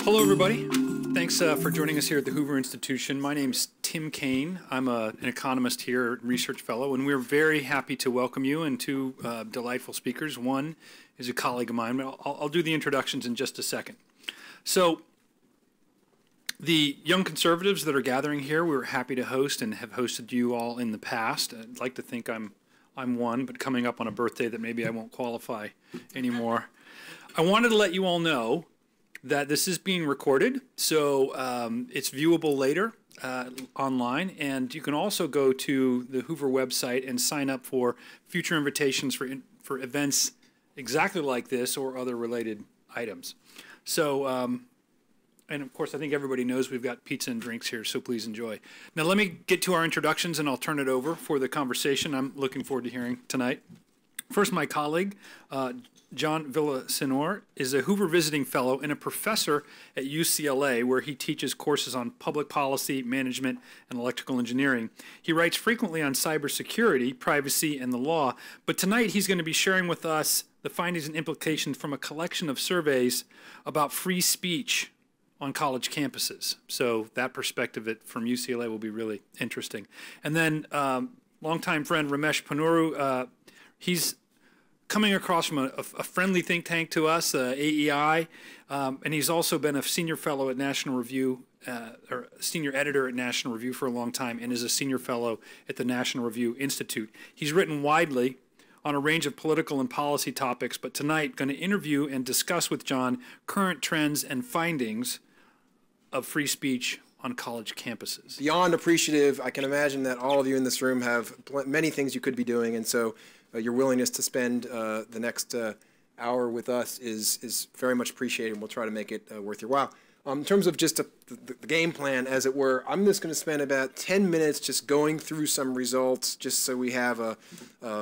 Hello, everybody. Thanks for joining us here at the Hoover Institution. My name's Tim Kaine. I'm an economist here, research fellow, and we're very happy to welcome you and two delightful speakers. One is a colleague of mine. I'll do the introductions in just a second. So the young conservatives that are gathering here, we were happy to host and have hosted you all in the past. I'd like to think I'm one, but coming up on a birthday that maybe I won't qualify anymore. I wanted to let you all know that this is being recorded, so it's viewable later online, and you can also go to the Hoover website and sign up for future invitations for events exactly like this or other related items. So, and of course, I think everybody knows we've got pizza and drinks here, so please enjoy. Now, let me get to our introductions, and I'll turn it over for the conversation I'm looking forward to hearing tonight. First, my colleague, John Villasenor, is a Hoover Visiting Fellow and a professor at UCLA, where he teaches courses on public policy, management, and electrical engineering. He writes frequently on cybersecurity, privacy, and the law, but tonight he's going to be sharing with us the findings and implications from a collection of surveys about free speech on college campuses. So that perspective from UCLA will be really interesting. And then longtime friend Ramesh Ponnuru, he's coming across from a friendly think tank to us, AEI, and he's also been a senior fellow at National Review, or senior editor at National Review for a long time, and is a senior fellow at the National Review Institute. He's written widely on a range of political and policy topics, but tonight going to interview and discuss with John current trends and findings of free speech on college campuses. Beyond appreciative. I can imagine that all of you in this room have many things you could be doing, and so your willingness to spend the next hour with us is very much appreciated, and we'll try to make it worth your while. In terms of just the game plan, as it were, I'm just going to spend about 10 minutes just going through some results, just so we have a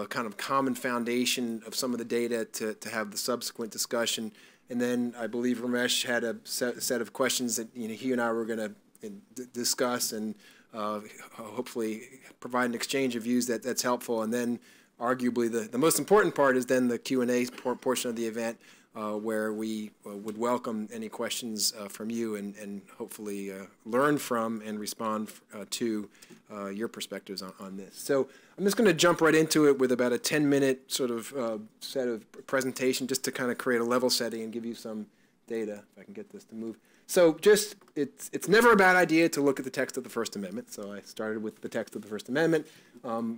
kind of common foundation of some of the data to have the subsequent discussion. And then I believe Ramesh had a set of questions that he and I were going to discuss and hopefully provide an exchange of views that's helpful. And then arguably the most important part is then the Q&A portion of the event, where we would welcome any questions from you and hopefully learn from and respond to your perspectives on this. So I'm just going to jump right into it with about a 10-minute sort of set of presentation, just to kind of create a level setting and give you some data, if I can get this to move. So just, it's never a bad idea to look at the text of the First Amendment. So I started with the text of the First Amendment.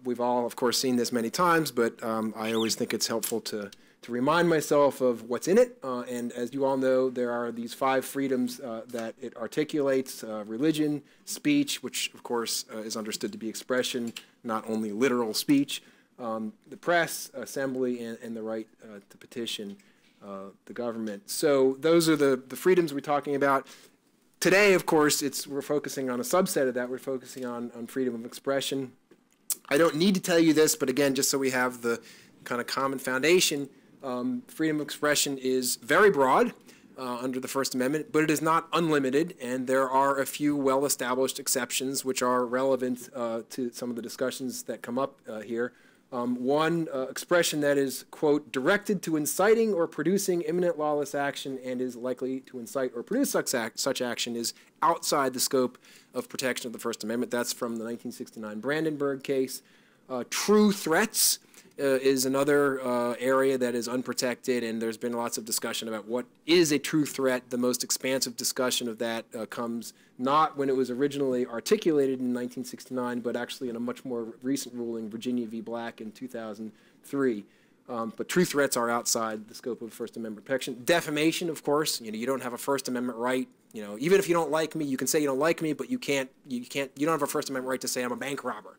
We've all, of course, seen this many times, but I always think it's helpful to remind myself of what's in it. And as you all know, there are these 5 freedoms that it articulates: religion, speech, which of course is understood to be expression, not only literal speech, the press, assembly, and the right to petition the government. So those are the freedoms we're talking about. Today, of course, we're focusing on a subset of that. We're focusing on freedom of expression. I don't need to tell you this, but again, just so we have the kind of common foundation, freedom of expression is very broad under the First Amendment, but it is not unlimited, and there are a few well-established exceptions which are relevant to some of the discussions that come up here. One expression that is, quote, directed to inciting or producing imminent lawless action and is likely to incite or produce such action is outside the scope of protection of the First Amendment. That's from the 1969 Brandenburg case. True threats is another area that is unprotected, and there's been lots of discussion about what is a true threat. The most expansive discussion of that comes not when it was originally articulated in 1969, but actually in a much more recent ruling, Virginia v. Black in 2003. But true threats are outside the scope of First Amendment protection. Defamation, of course, you don't have a First Amendment right. Even if you don't like me, you can say you don't like me, but you don't have a First Amendment right to say I'm a bank robber.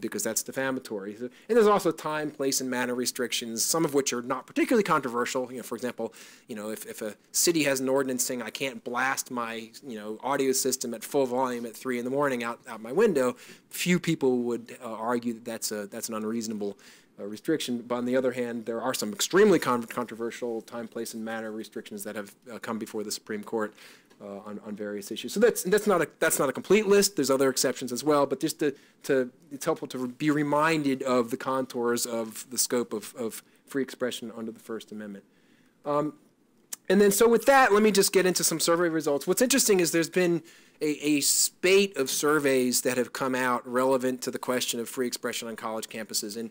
Because that's defamatory. And there's also time, place, and manner restrictions, some of which are not particularly controversial. For example, if a city has an ordinance saying I can't blast my audio system at full volume at 3 in the morning out my window, few people would argue that that's an unreasonable restriction. But on the other hand, there are some extremely controversial time, place, and manner restrictions that have come before the Supreme Court on various issues. So that's not a complete list. There's other exceptions as well, but just it's helpful to be reminded of the contours of the scope of free expression under the First Amendment. And then, so with that, let me just get into some survey results. What's interesting is there's been a spate of surveys that have come out relevant to the question of free expression on college campuses. And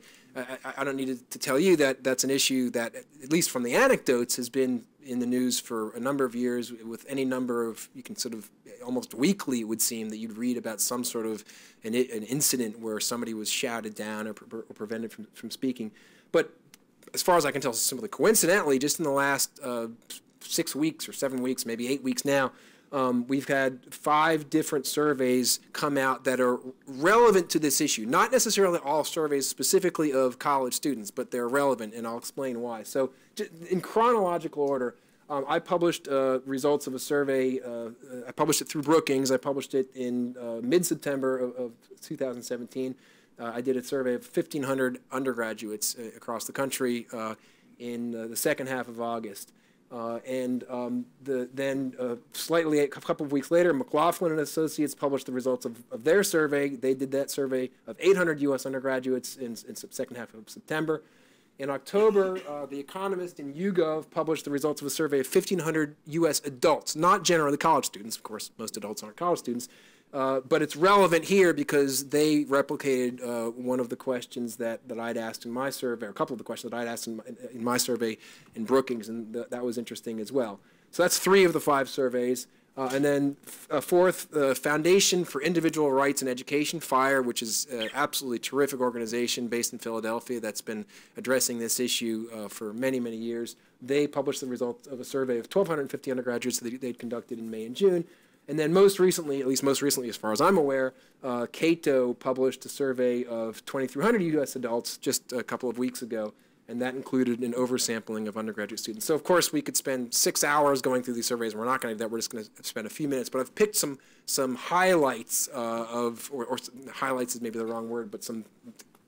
I don't need to tell you that that's an issue that, at least from the anecdotes, has been in the news for a number of years, with any number of, you can sort of, almost weekly it would seem, that you'd read about some sort of an incident where somebody was shouted down or prevented from speaking. But as far as I can tell, simply coincidentally, just in the last 6 weeks or 7 weeks, maybe 8 weeks now, we've had 5 different surveys come out that are relevant to this issue. Not necessarily all surveys specifically of college students, but they're relevant, and I'll explain why. So in chronological order, I published results of a survey. I published it through Brookings. I published it in mid-September of 2017. I did a survey of 1,500 undergraduates across the country in the second half of August. Slightly a couple of weeks later, McLaughlin and Associates published the results of their survey. They did that survey of 800 U.S. undergraduates in the second half of September. In October, The Economist and YouGov published the results of a survey of 1,500 U.S. adults, not generally college students. Of course, most adults aren't college students. But it's relevant here because they replicated one of the questions that I'd asked in my survey, or a couple of the questions that I'd asked in my survey in Brookings, and that was interesting as well. So that's 3 of the 5 surveys. And then a fourth, Foundation for Individual Rights in Education, FIRE, which is an absolutely terrific organization based in Philadelphia that's been addressing this issue for many, many years. They published the results of a survey of 1,250 undergraduates that they'd conducted in May and June. And then most recently, at least most recently as far as I'm aware, Cato published a survey of 2,300 U.S. adults just a couple of weeks ago, and that included an oversampling of undergraduate students. So of course we could spend 6 hours going through these surveys, and we're not going to do that. We're just going to spend a few minutes. But I've picked some highlights or highlights is maybe the wrong word, but some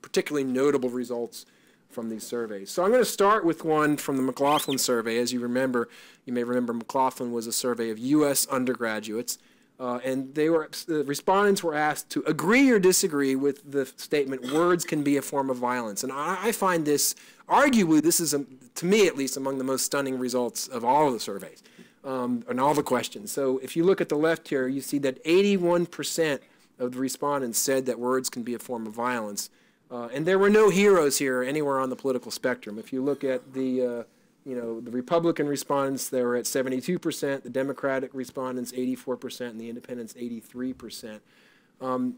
particularly notable results from these surveys. So I'm going to start with one from the McLaughlin survey. As you may remember, McLaughlin was a survey of U.S. undergraduates, and the respondents were asked to agree or disagree with the statement, "Words can be a form of violence." And I find this, arguably, this is, to me at least, among the most stunning results of all of the surveys and all the questions. So if you look at the left here, you see that 81% of the respondents said that words can be a form of violence. And there were no heroes here anywhere on the political spectrum. If you look at the Republican respondents, they were at 72%, the Democratic respondents 84%, and the Independents 83%. And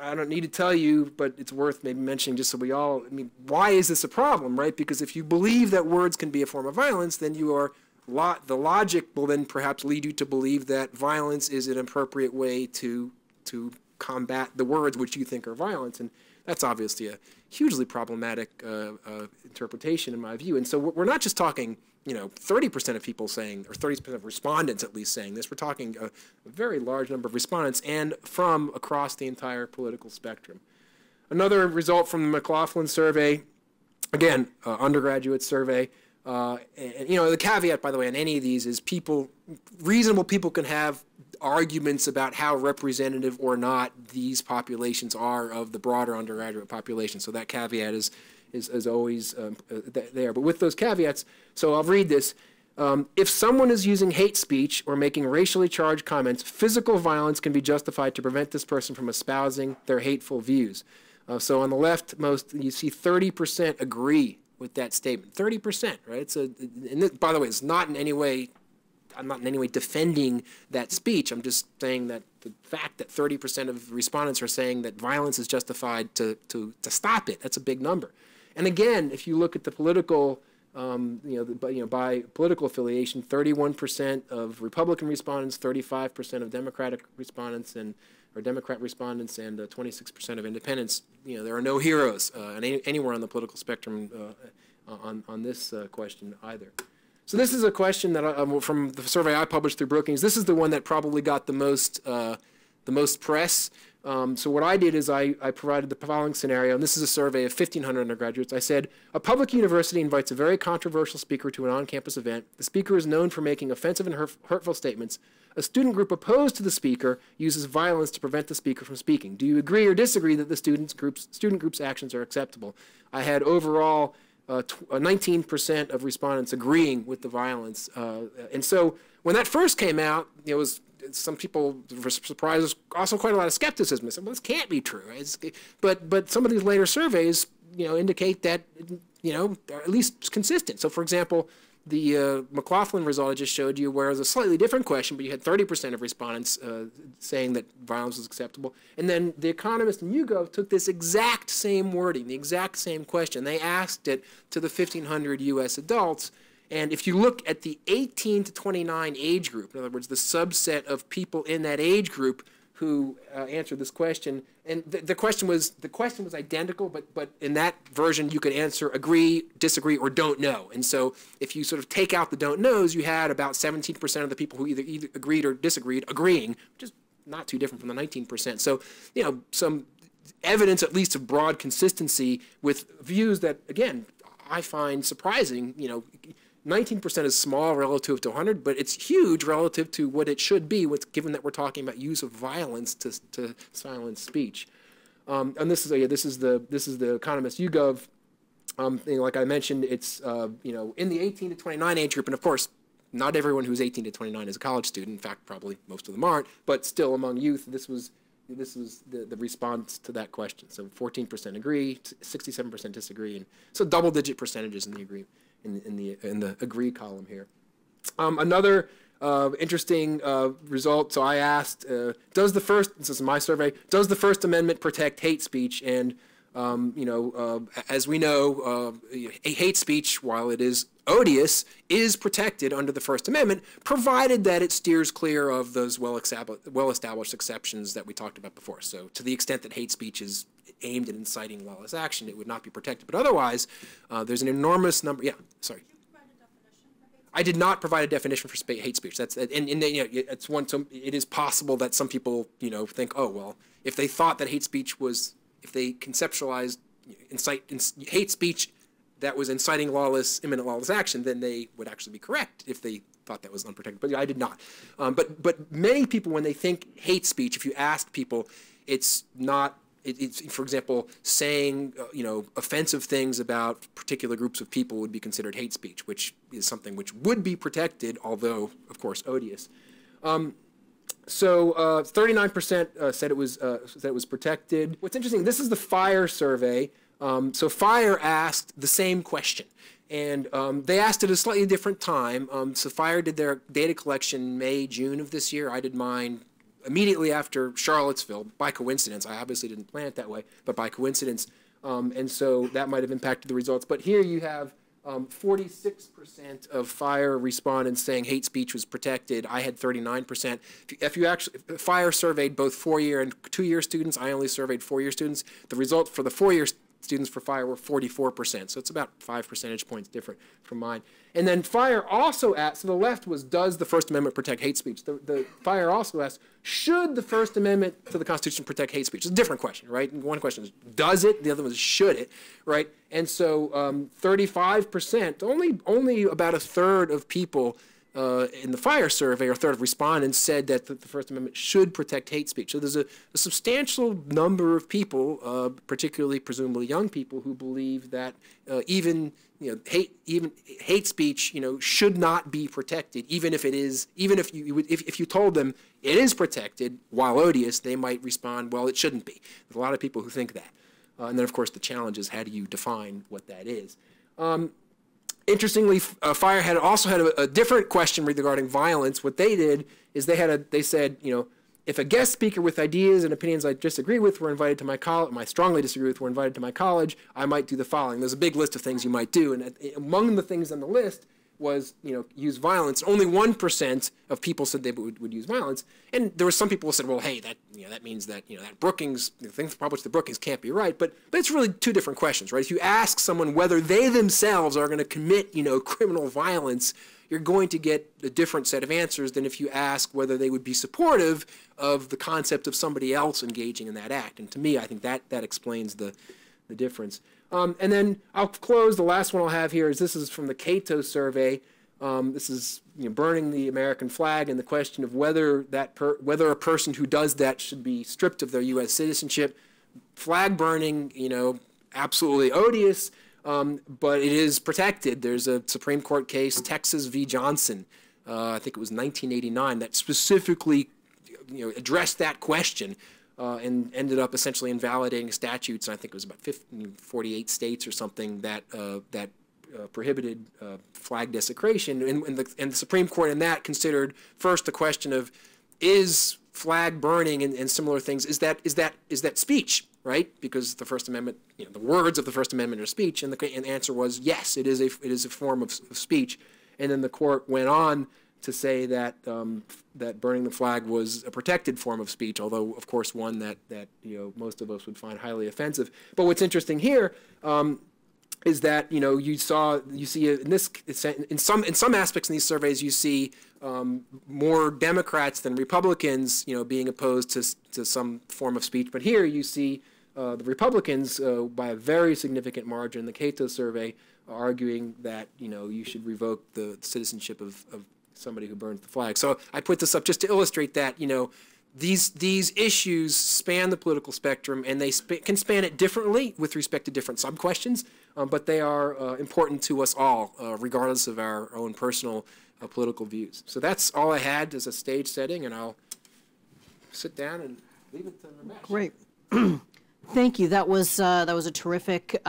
I don't need to tell you, but it's worth maybe mentioning just so we all, why is this a problem, right? Because if you believe that words can be a form of violence, then the logic will then perhaps lead you to believe that violence is an appropriate way to combat the words which you think are violence. And that's obviously a hugely problematic interpretation in my view. And so we're not just talking, 30% of people saying, or 30% of respondents at least saying this. We're talking a very large number of respondents and from across the entire political spectrum. Another result from the McLaughlin survey, again, undergraduate survey. The caveat, by the way, on any of these is reasonable people can have arguments about how representative or not these populations are of the broader undergraduate population. So that caveat is always there. But with those caveats, so I'll read this. If someone is using hate speech or making racially charged comments, physical violence can be justified to prevent this person from espousing their hateful views. So on the leftmost, you see 30% agree with that statement. 30%, right? And by the way, it's not in any way, I'm not in any way defending that speech. I'm just saying that the fact that 30% of respondents are saying that violence is justified to stop it, that's a big number. And again, if you look at the political, by political affiliation, 31% of Republican respondents, 35% of Democratic respondents, or Democrat respondents, and 26% of independents. There are no heroes anywhere on the political spectrum on this question either. So this is a question that from the survey I published through Brookings. This is the one that probably got the most press. So what I did is I provided the following scenario, and this is a survey of 1,500 undergraduates. I said, a public university invites a very controversial speaker to an on-campus event. The speaker is known for making offensive and hurtful statements. A student group opposed to the speaker uses violence to prevent the speaker from speaking. Do you agree or disagree that the student group's actions are acceptable? I had overall 19% of respondents agreeing with the violence. And so when that first came out, it was some people were surprised. Also, quite a lot of skepticism. They said, "Well, this can't be true." But some of these later surveys, indicate that are at least consistent. So, for example, the McLaughlin result I just showed you, where it was a slightly different question, but you had 30% of respondents saying that violence was acceptable. And then The Economist and YouGov took this exact same wording, the exact same question. They asked it to the 1,500 U.S. adults. And if you look at the 18 to 29 age group, in other words, the subset of people in that age group who answered this question, and the question was identical, but in that version you could answer agree, disagree, or don't know. And so if you sort of take out the don't knows, you had about 17% of the people who either agreed or disagreed agreeing, which is not too different from the 19%. So some evidence at least of broad consistency with views that, again, I find surprising. 19% is small relative to 100, but it's huge relative to what it should be, given that we're talking about use of violence to silence speech. And this is the Economist YouGov. Like I mentioned, it's in the 18 to 29 age group, and of course, not everyone who's 18 to 29 is a college student. In fact, probably most of them aren't. But still, among youth, this was the response to that question. So 14% agree, 67% disagree, and so double-digit percentages in the agree. In the agree column here. Another interesting result. So I asked, this is my survey, does the First Amendment protect hate speech? And as we know, hate speech, while it is odious, is protected under the First Amendment, provided that it steers clear of those well-established exceptions that we talked about before. So to the extent that hate speech is aimed at inciting lawless action, it would not be protected. But otherwise, there's an enormous number. Yeah, sorry. Did you provide a definition for hate speech? I did not provide a definition for hate speech. That's it's one. So it is possible that some people think, oh well, if they thought that hate speech was, if they conceptualized hate speech that was inciting imminent lawless action, then they would actually be correct if they thought that was unprotected. But I did not. But many people, when they think hate speech, if you ask people, it's not. It's, for example, saying offensive things about particular groups of people would be considered hate speech, which is something which would be protected, although of course odious. So 39% said it was protected. What's interesting, this is the Fire survey. So Fire asked the same question, and they asked it at a slightly different time. So Fire did their data collection May, June of this year. I did mine immediately after Charlottesville, by coincidence. I obviously didn't plan it that way, but by coincidence. And so that might have impacted the results. But here you have 46% of Fire respondents saying hate speech was protected. I had 39%. If you actually, Fire surveyed both 4-year and 2-year students. I only surveyed 4-year students. The results for the 4-year students for Fire were 44%. So it's about 5 percentage points different from mine. And then Fire also asked, so the left was, does the First Amendment protect hate speech? The Fire also asked, should the First Amendment to the Constitution protect hate speech? It's a different question, right? One question is, does it? The other one is, should it, right? And so 35%, only about a third of people in the Fire survey, or a third of respondents, said that the First Amendment should protect hate speech. So there's a substantial number of people, particularly presumably young people, who believe that even hate speech should not be protected, even if it is, even if you told them it is protected while odious, they might respond, well, it shouldn't be. There's a lot of people who think that. And then of course the challenge is, how do you define what that is? Interestingly, Fire also had a different question regarding violence. What they did is they said, if a guest speaker with ideas and opinions I disagree with were invited to my college, I strongly disagree with, were invited to my college, I might do the following. There's a big list of things you might do, and among the things on the list was, use violence. Only 1% of people said they would use violence, and there were some people who said, well, hey, that means that that Brookings, the things published the Brookings can't be right. But it's really two different questions, right? If you ask someone whether they themselves are going to commit, criminal violence, you're going to get a different set of answers than if you ask whether they would be supportive of the concept of somebody else engaging in that act. And to me, I think that explains the difference. And then I'll close. The last one I'll have here is, this is from the Cato survey. This is burning the American flag, and the question of whether a person who does that should be stripped of their U.S. citizenship. Flag burning, absolutely odious. but it is protected. There's a Supreme Court case, Texas v. Johnson, I think it was 1989, that specifically addressed that question and ended up essentially invalidating statutes. And I think it was about 48 states or something that prohibited flag desecration. And the Supreme Court in that considered first the question of, is flag burning and similar things, is that speech, right? Because the First Amendment, the words of the First Amendment are speech, and the answer was yes, it is a form of speech. And then the court went on to say that that burning the flag was a protected form of speech, although of course one that most of us would find highly offensive. But what's interesting here is that you see in some aspects in these surveys you see more Democrats than Republicans being opposed to some form of speech, but here you see the Republicans by a very significant margin, the Cato survey, arguing that you should revoke the citizenship of somebody who burns the flag. So I put this up just to illustrate that these issues span the political spectrum, and they can span it differently with respect to different sub-questions, but they are important to us all, regardless of our own personal political views. So that's all I had as a stage setting, and I'll sit down and leave it to Ramesh. Great. Thank you. That was a terrific,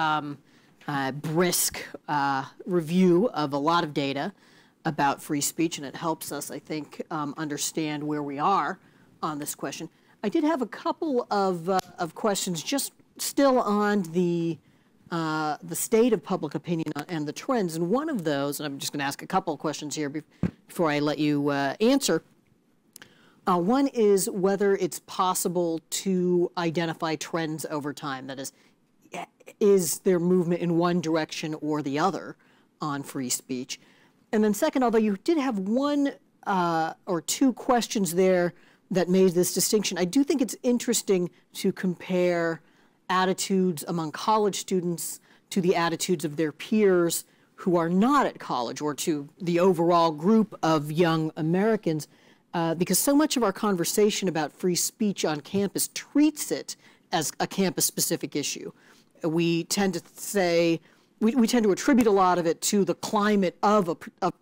brisk review of a lot of data about free speech, and it helps us, I think, understand where we are on this question. I did have a couple of questions just still on the state of public opinion and the trends, and one of those, and I'm just going to ask a couple of questions here before I let you answer. One is whether it's possible to identify trends over time. That is there movement in one direction or the other on free speech? And then second, although you did have one or two questions there that made this distinction, I do think it's interesting to compare attitudes among college students to the attitudes of their peers who are not at college, or to the overall group of young Americans, because so much of our conversation about free speech on campus treats it as a campus-specific issue. We tend to say, we tend to attribute a lot of it to the climate of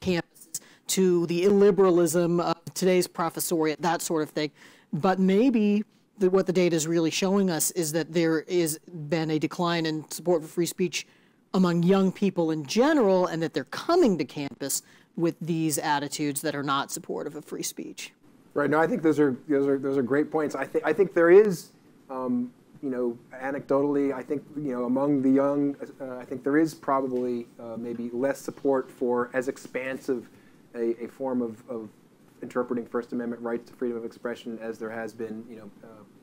campuses, to the illiberalism of today's professoriate, that sort of thing. But maybe what the data is really showing us is that there has been a decline in support for free speech among young people in general, and that they're coming to campus with these attitudes that are not supportive of free speech. Right. No, I think those are great points. I think there is. Anecdotally, I think, among the young, I think there is probably maybe less support for as expansive a form of interpreting First Amendment rights to freedom of expression as there has been,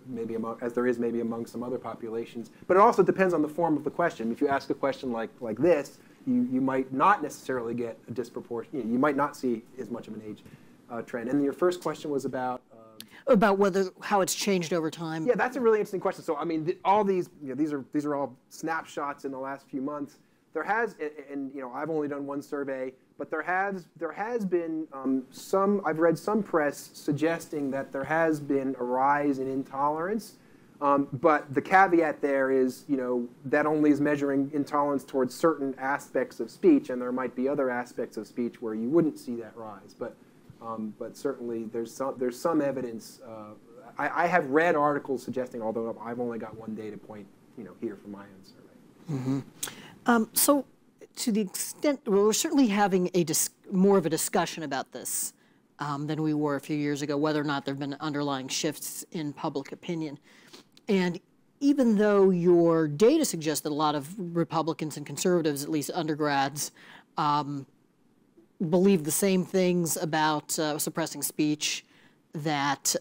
maybe among some other populations. But it also depends on the form of the question. If you ask a question like this, you might not necessarily get a disproportionate. You might not see as much of an age trend. And your first question was about how it's changed over time. Yeah, that's a really interesting question. So I mean, all these these are all snapshots in the last few months. There has, and I've only done one survey, but there has been I've read some press suggesting that there has been a rise in intolerance. But the caveat there is, that only is measuring intolerance towards certain aspects of speech, and there might be other aspects of speech where you wouldn't see that rise. But certainly there's some evidence. I have read articles suggesting, although I've only got one data point, here from my own survey. Mm-hmm. So, to the extent, we're certainly having more of a discussion about this than we were a few years ago, whether or not there have been underlying shifts in public opinion. And even though your data suggests that a lot of Republicans and conservatives, at least undergrads, believe the same things about suppressing speech that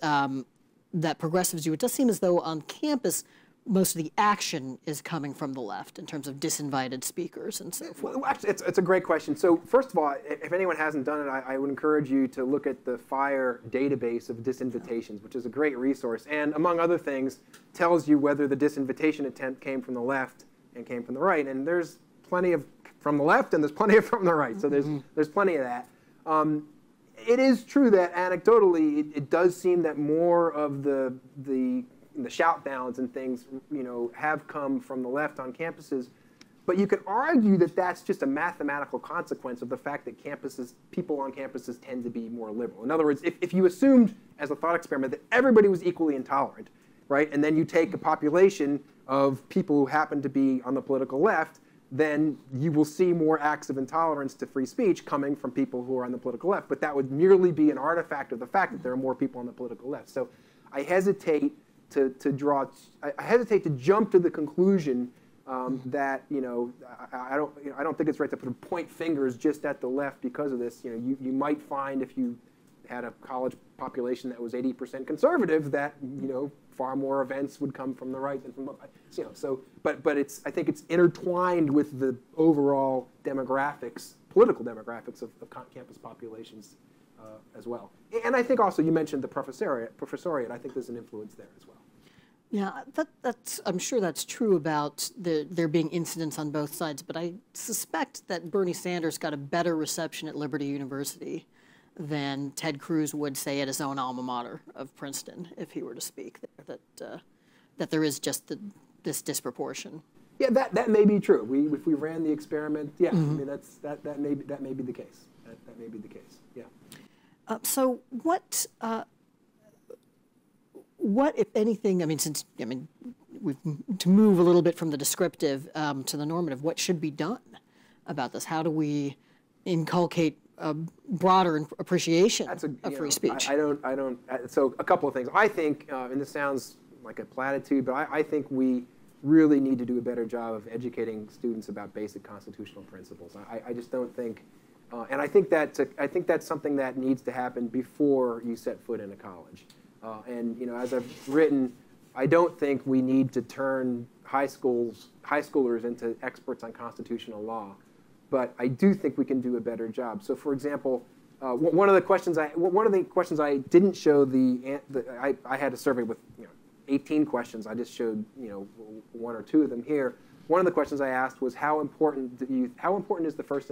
progressives do, it does seem as though on campus most of the action is coming from the left in terms of disinvited speakers and so forth. Well, actually, it's a great question. So first of all, if anyone hasn't done it, I would encourage you to look at the FIRE database of disinvitations, which is a great resource, and among other things, tells you whether the disinvitation attempt came from the left and came from the right. And there's plenty of from the left, and there's plenty of from the right. So there's plenty of that. It is true that anecdotally, it does seem that more of the shout downs and things, have come from the left on campuses. But you can argue that that's just a mathematical consequence of the fact that people on campuses tend to be more liberal. In other words, if you assumed as a thought experiment that everybody was equally intolerant, right, and then you take a population of people who happen to be on the political left, then you will see more acts of intolerance to free speech coming from people who are on the political left. But that would merely be an artifact of the fact that there are more people on the political left. So I hesitate to jump to the conclusion that I don't think it's right to point fingers just at the left because of this. You might find if you had a college population that was 80% conservative that far more events would come from the right than from but I think it's intertwined with the overall demographics, political demographics of campus populations as well. And I think also you mentioned the professoriate. I think there's an influence there as well. Yeah, I'm sure that's true about there being incidents on both sides, but I suspect that Bernie Sanders got a better reception at Liberty University than Ted Cruz would say at his own alma mater of Princeton if he were to speak there, that there is just this disproportion. Yeah, that may be true. If we ran the experiment, yeah, I mean that may be the case. That may be the case. Yeah. So what if anything? We've to move a little bit from the descriptive to the normative. What should be done about this? How do we inculcate a broader appreciation of free speech? I don't. So a couple of things. I think, and this sounds like a platitude, but I think we really need to do a better job of educating students about basic constitutional principles. I just don't think, and I think that's something that needs to happen before you set foot in a college. And as I've written, I don't think we need to turn high schoolers into experts on constitutional law. But I do think we can do a better job. So, for example, one of the questions I didn't show I had a survey with 18 questions. I just showed one or two of them here. One of the questions I asked was how important is the First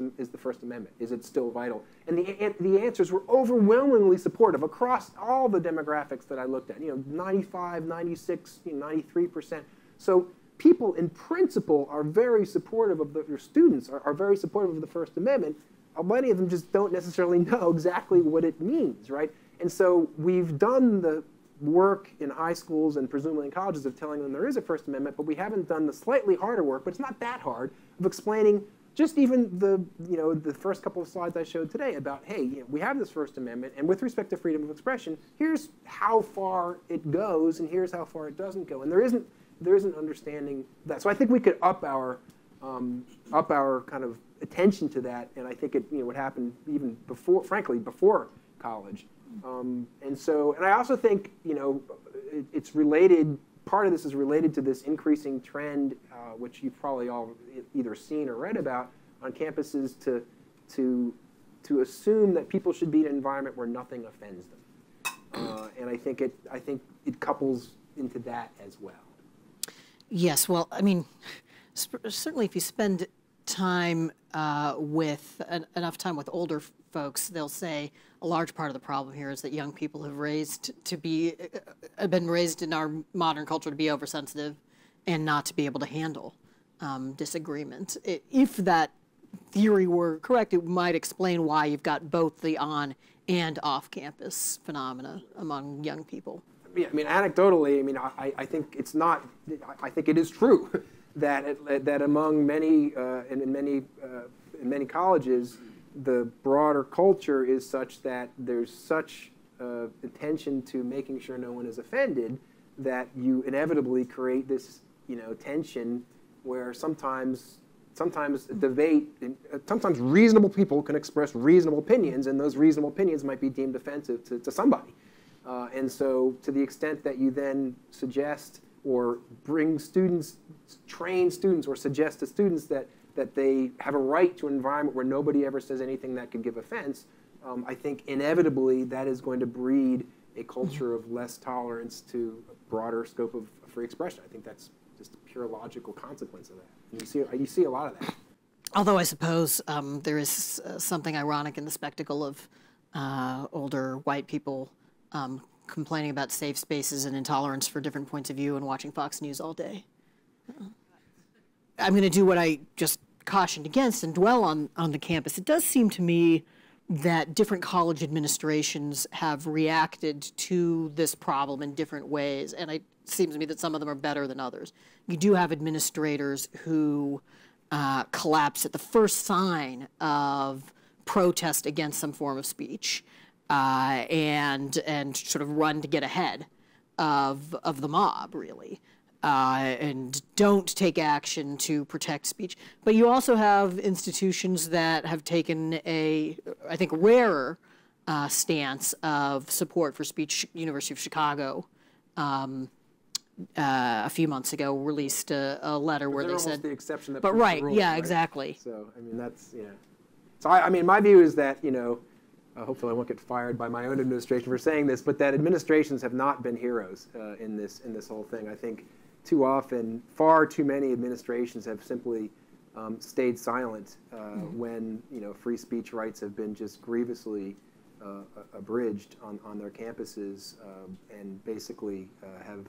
Amendment? Is it still vital? And the answers were overwhelmingly supportive across all the demographics that I looked at. 95, 96, 93%. So people in principle are very supportive of your students are very supportive of the First Amendment. Many of them just don't necessarily know exactly what it means, right? And so we've done the work in high schools and presumably in colleges of telling them there is a First Amendment, but we haven't done the slightly harder work, but it's not that hard, of explaining just even the first couple of slides I showed today about, hey, we have this First Amendment, and with respect to freedom of expression, here's how far it goes, and here's how far it doesn't go. And there isn't understanding that. So I think we could up our kind of attention to that, and I think it would happen even before, frankly, before college. And I also think it's related. Part of this is related to this increasing trend, which you've probably all either seen or read about on campuses to assume that people should be in an environment where nothing offends them, and I think it couples into that as well. Yes, well, I mean, certainly if you spend time enough time with older folks, they'll say a large part of the problem here is that young people have been raised in our modern culture to be oversensitive and not to be able to handle disagreement. If that theory were correct, it might explain why you've got both the on and off-campus phenomena among young people. Yeah, I mean, anecdotally, I think it's not. I think it is true that among many in many colleges, the broader culture is such that there's such attention to making sure no one is offended that you inevitably create this tension where sometimes debate, sometimes reasonable people can express reasonable opinions, and those reasonable opinions might be deemed offensive to somebody. And so to the extent that you then suggest or bring students, train students, or suggest to students that they have a right to an environment where nobody ever says anything that could give offense, I think inevitably that is going to breed a culture of less tolerance to a broader scope of free expression. I think that's just a pure logical consequence of that. And you see a lot of that. Although I suppose there is something ironic in the spectacle of older white people complaining about safe spaces and intolerance for different points of view and watching Fox News all day. I'm going to do what I just cautioned against and dwell on the campus. It does seem to me that different college administrations have reacted to this problem in different ways, and it seems to me that some of them are better than others. You do have administrators who collapse at the first sign of protest against some form of speech, and sort of run to get ahead of the mob, really. And don't take action to protect speech. But you also have institutions that have taken a, I think, rarer stance of support for speech. University of Chicago, a few months ago, released a letter where they said, the exception that but right, the rule, yeah, right? exactly. So, I mean, that's, So, I mean, my view is that, hopefully I won't get fired by my own administration for saying this, but that administrations have not been heroes in this whole thing. I think too often, far too many administrations have simply stayed silent when free speech rights have been just grievously abridged on their campuses, and basically have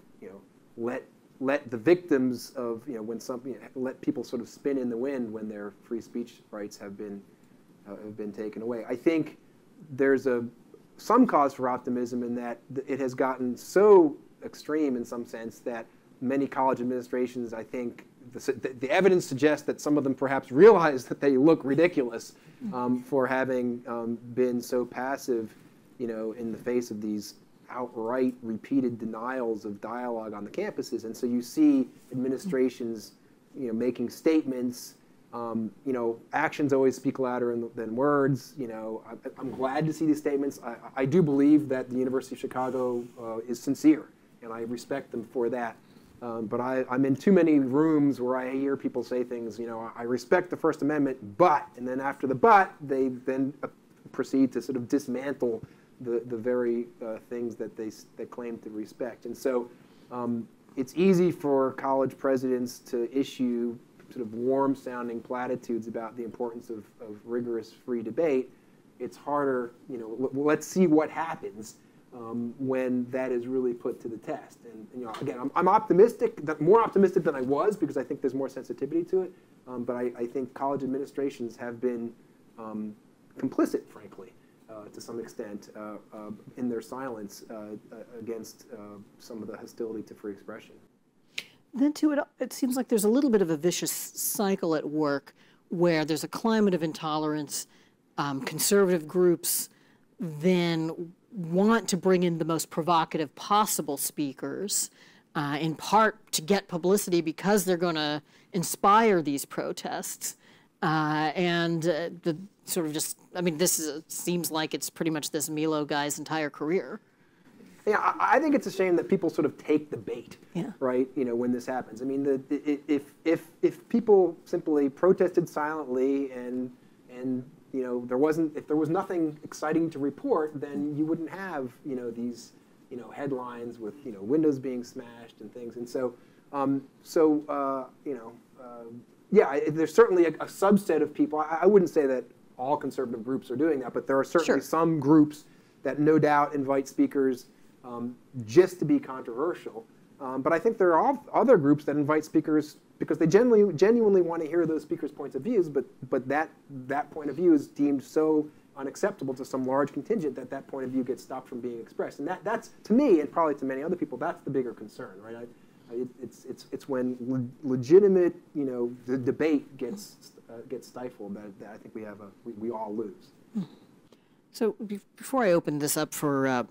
let the victims of when something let people sort of spin in the wind when their free speech rights have been taken away. I think there's some cause for optimism in that it has gotten so extreme in some sense that many college administrations, I think, the evidence suggests that some of them perhaps realize that they look ridiculous for having been so passive, in the face of these outright repeated denials of dialogue on the campuses. And so you see administrations, making statements. Actions always speak louder than words. I'm glad to see these statements. I do believe that the University of Chicago is sincere, and I respect them for that. But I'm in too many rooms where I hear people say things, I respect the First Amendment, but, and then after the but, they then proceed to sort of dismantle the very things that they claim to respect. And so it's easy for college presidents to issue sort of warm-sounding platitudes about the importance of rigorous free debate. It's harder, let's see what happens when that is really put to the test. And again, I'm optimistic, more optimistic than I was, because I think there's more sensitivity to it. But I think college administrations have been complicit, frankly, to some extent, in their silence against some of the hostility to free expression. Then, too, it seems like there's a little bit of a vicious cycle at work where there's a climate of intolerance. Conservative groups then want to bring in the most provocative possible speakers, in part to get publicity because they're going to inspire these protests. The sort of just, I mean, seems like it's pretty much this Milo guy's entire career. Yeah, I think it's a shame that people sort of take the bait, yeah. Right? When this happens. I mean, if people simply protested silently and if there was nothing exciting to report, then you wouldn't have these headlines with windows being smashed and things. And so yeah, there's certainly a subset of people. I wouldn't say that all conservative groups are doing that, but there are certainly some groups that no doubt invite speakers just to be controversial. But I think there are other groups that invite speakers because they genuinely want to hear those speakers' points of views, but that point of view is deemed so unacceptable to some large contingent that point of view gets stopped from being expressed. And that's, to me, and probably to many other people, that's the bigger concern, right? It's when legitimate, the debate gets stifled that I think we all lose. So before I open this up for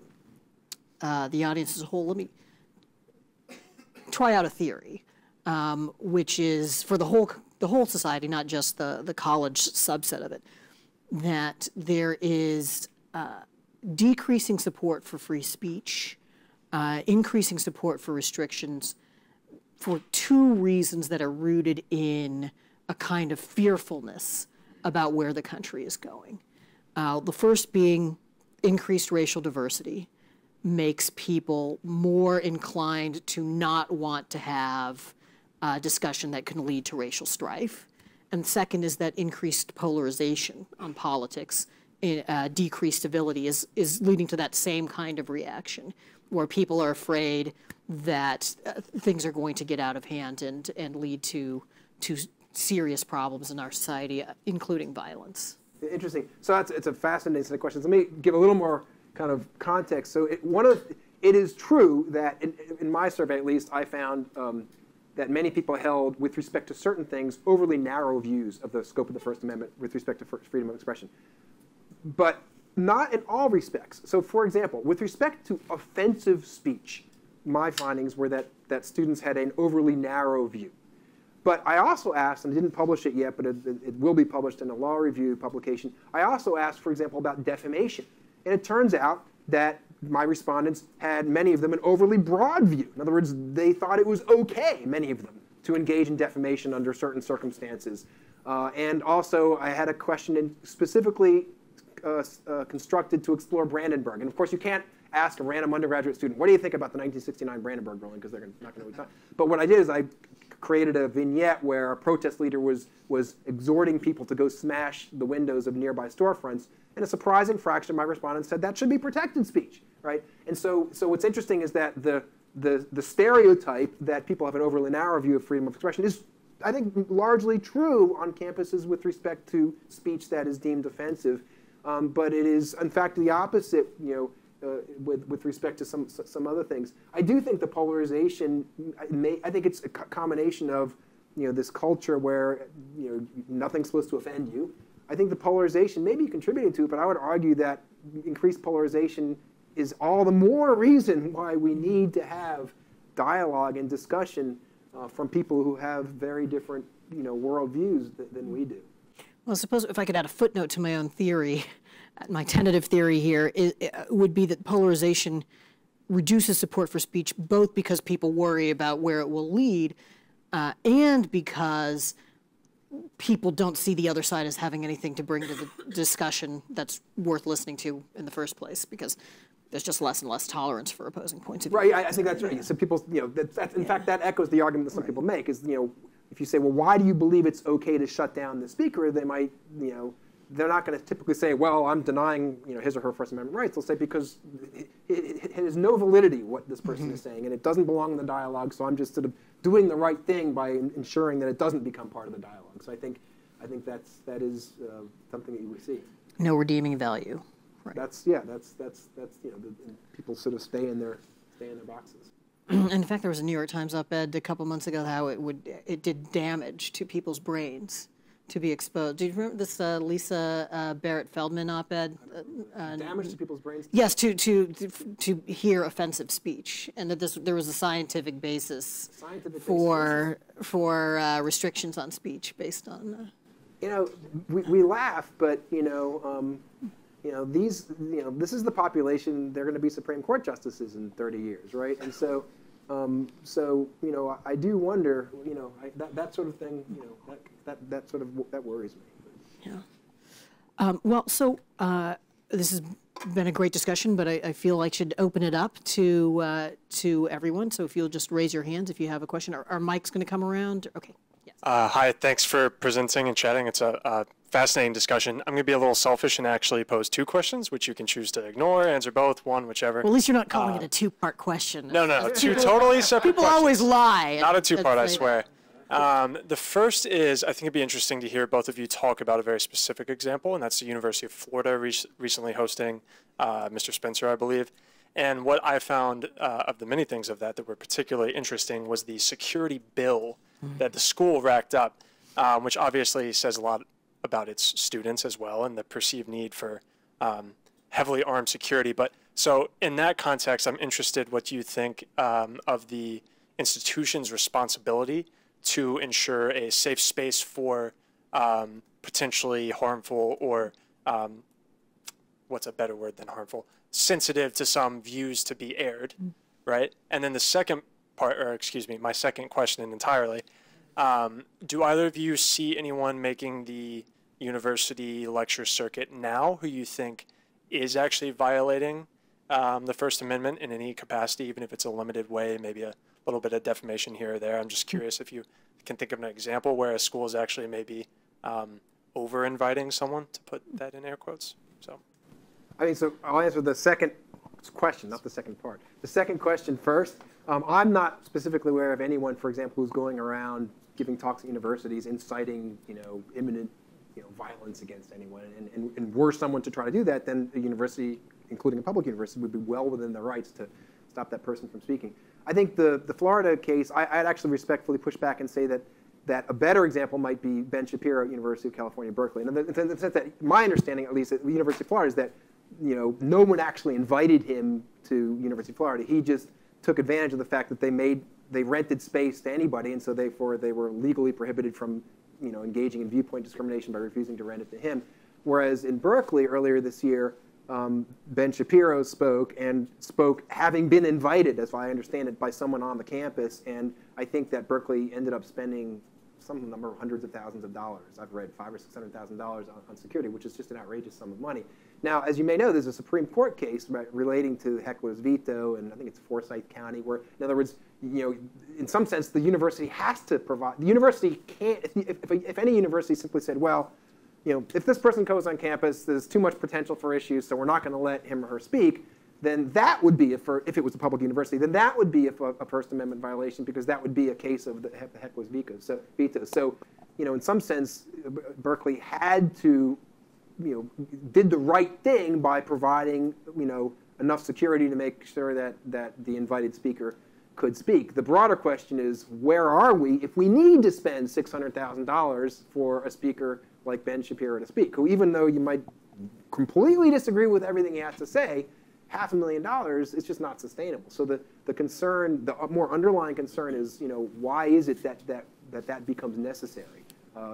the audience as a whole, let me try out a theory, which is for the whole society, not just the college subset of it, that there is decreasing support for free speech, increasing support for restrictions, for two reasons that are rooted in a kind of fearfulness about where the country is going. The first being increased racial diversity makes people more inclined to not want to have a discussion that can lead to racial strife. And second is that increased polarization on politics, decreased civility is leading to that same kind of reaction, where people are afraid that things are going to get out of hand and lead to to serious problems in our society, including violence. Interesting. So it's a fascinating set of questions. Let me give a little more kind of context. So it is true that in my survey, at least, I found that many people held, with respect to certain things, overly narrow views of the scope of the First Amendment with respect to freedom of expression. But not in all respects. So for example, with respect to offensive speech, my findings were that students had an overly narrow view. But I also asked, and I didn't publish it yet, but it will be published in a law review publication, I also asked, for example, about defamation. And it turns out that my respondents had, many of them, an overly broad view. In other words, they thought it was okay, many of them, to engage in defamation under certain circumstances. And also, I had a question specifically constructed to explore Brandenburg. And of course, you can't ask a random undergraduate student, what do you think about the 1969 Brandenburg ruling? Because they're not going to know. But what I did is I created a vignette where a protest leader was exhorting people to go smash the windows of nearby storefronts. And a surprising fraction of my respondents said that should be protected speech, right? And so what's interesting is that the stereotype that people have an overly narrow view of freedom of expression is, I think, largely true on campuses with respect to speech that is deemed offensive. But it is, in fact, the opposite, with respect to some other things. I do think the polarization, I think it's a combination of, this culture where, nothing's supposed to offend you. I think the polarization may be contributing to it, but I would argue that increased polarization is all the more reason why we need to have dialogue and discussion from people who have very different, worldviews than we do. Well, suppose if I could add a footnote to my own theory, my tentative theory here would be that polarization reduces support for speech, both because people worry about where it will lead, and because people don't see the other side as having anything to bring to the discussion that's worth listening to in the first place, because there's just less and less tolerance for opposing points of view. Right, I think that's right. So people, in fact, that echoes the argument that some people make is, if you say, well, why do you believe it's okay to shut down the speaker? They might, they're not going to typically say, well, I'm denying, his or her First Amendment rights. They'll say because it has no validity what this person is saying, and it doesn't belong in the dialogue. So I'm just sort of doing the right thing by ensuring that it doesn't become part of the dialogue. So I think that is something that you would see. No redeeming value. Right. That's people sort of stay in their boxes. And in fact, there was a New York Times op-ed a couple months ago how it did damage to people's brains to be exposed. Do you remember this Lisa Barrett Feldman op-ed? Damage to people's brains? Yes, to hear offensive speech, and that there was a scientific basis for restrictions on speech based on. We laugh, but this is the population. They're going to be Supreme Court justices in 30 years, right? And so, I do wonder, that sort of thing, that worries me. Yeah. This has been a great discussion, but I feel like I should open it up to everyone. So if you'll just raise your hands if you have a question. Are mics going to come around? Okay. Yes. Hi. Thanks for presenting and chatting. It's a fascinating discussion. I'm going to be a little selfish and actually pose two questions, which you can choose to ignore, answer both, one, whichever. Well, at least you're not calling it a two-part question. No, two totally separate People questions. always lie. Not a two-part, I swear. The first is, I think it'd be interesting to hear both of you talk about a very specific example, and that's the University of Florida recently hosting Mr. Spencer, I believe. And what I found of the many things of that were particularly interesting was the security bill that the school racked up, which obviously says a lot about its students as well and the perceived need for heavily armed security. But so in that context, I'm interested what you think of the institution's responsibility to ensure a safe space for potentially harmful or what's a better word than harmful, sensitive to some views to be aired, right? And then the second part, or excuse me, my second question entirely, do either of you see anyone making the university lecture circuit now who you think is actually violating the First Amendment in any capacity, even if it's a limited way, maybe a little bit of defamation here or there? I'm just curious if you can think of an example where a school is actually maybe over-inviting someone, to put that in air quotes. So I'll answer the second question, not the second part. The second question first. I'm not specifically aware of anyone, for example, who's going around giving talks at universities, inciting, imminent, violence against anyone. And were someone to try to do that, then a university, including a public university, would be well within their rights to stop that person from speaking. I think the Florida case, I'd actually respectfully push back and say that a better example might be Ben Shapiro at University of California, Berkeley. And in the sense that my understanding, at least at the University of Florida, is that no one actually invited him to University of Florida. He just took advantage of the fact that they rented space to anybody, and so therefore they were legally prohibited from engaging in viewpoint discrimination by refusing to rent it to him. Whereas in Berkeley earlier this year, Ben Shapiro spoke having been invited, as I understand it, by someone on the campus, and I think that Berkeley ended up spending some number of hundreds of thousands of dollars. I've read $500,000 or $600,000 on security, which is just an outrageous sum of money. Now, as you may know, there's a Supreme Court case relating to heckler's veto, and I think it's Forsyth County, where, in other words, in some sense, the university has to provide. The university can't. If any university simply said, well, if this person goes on campus, there's too much potential for issues, so we're not going to let him or her speak, then that would be, if it was a public university, then that would be a First Amendment violation, because that would be a case of the heckler's veto. So, in some sense, Berkeley had to, did the right thing by providing, enough security to make sure that the invited speaker could speak. The broader question is, where are we if we need to spend $600,000 for a speaker like Ben Shapiro to speak, who, even though you might completely disagree with everything he has to say, $500,000 is just not sustainable. So the concern, the more underlying concern is, why is it that becomes necessary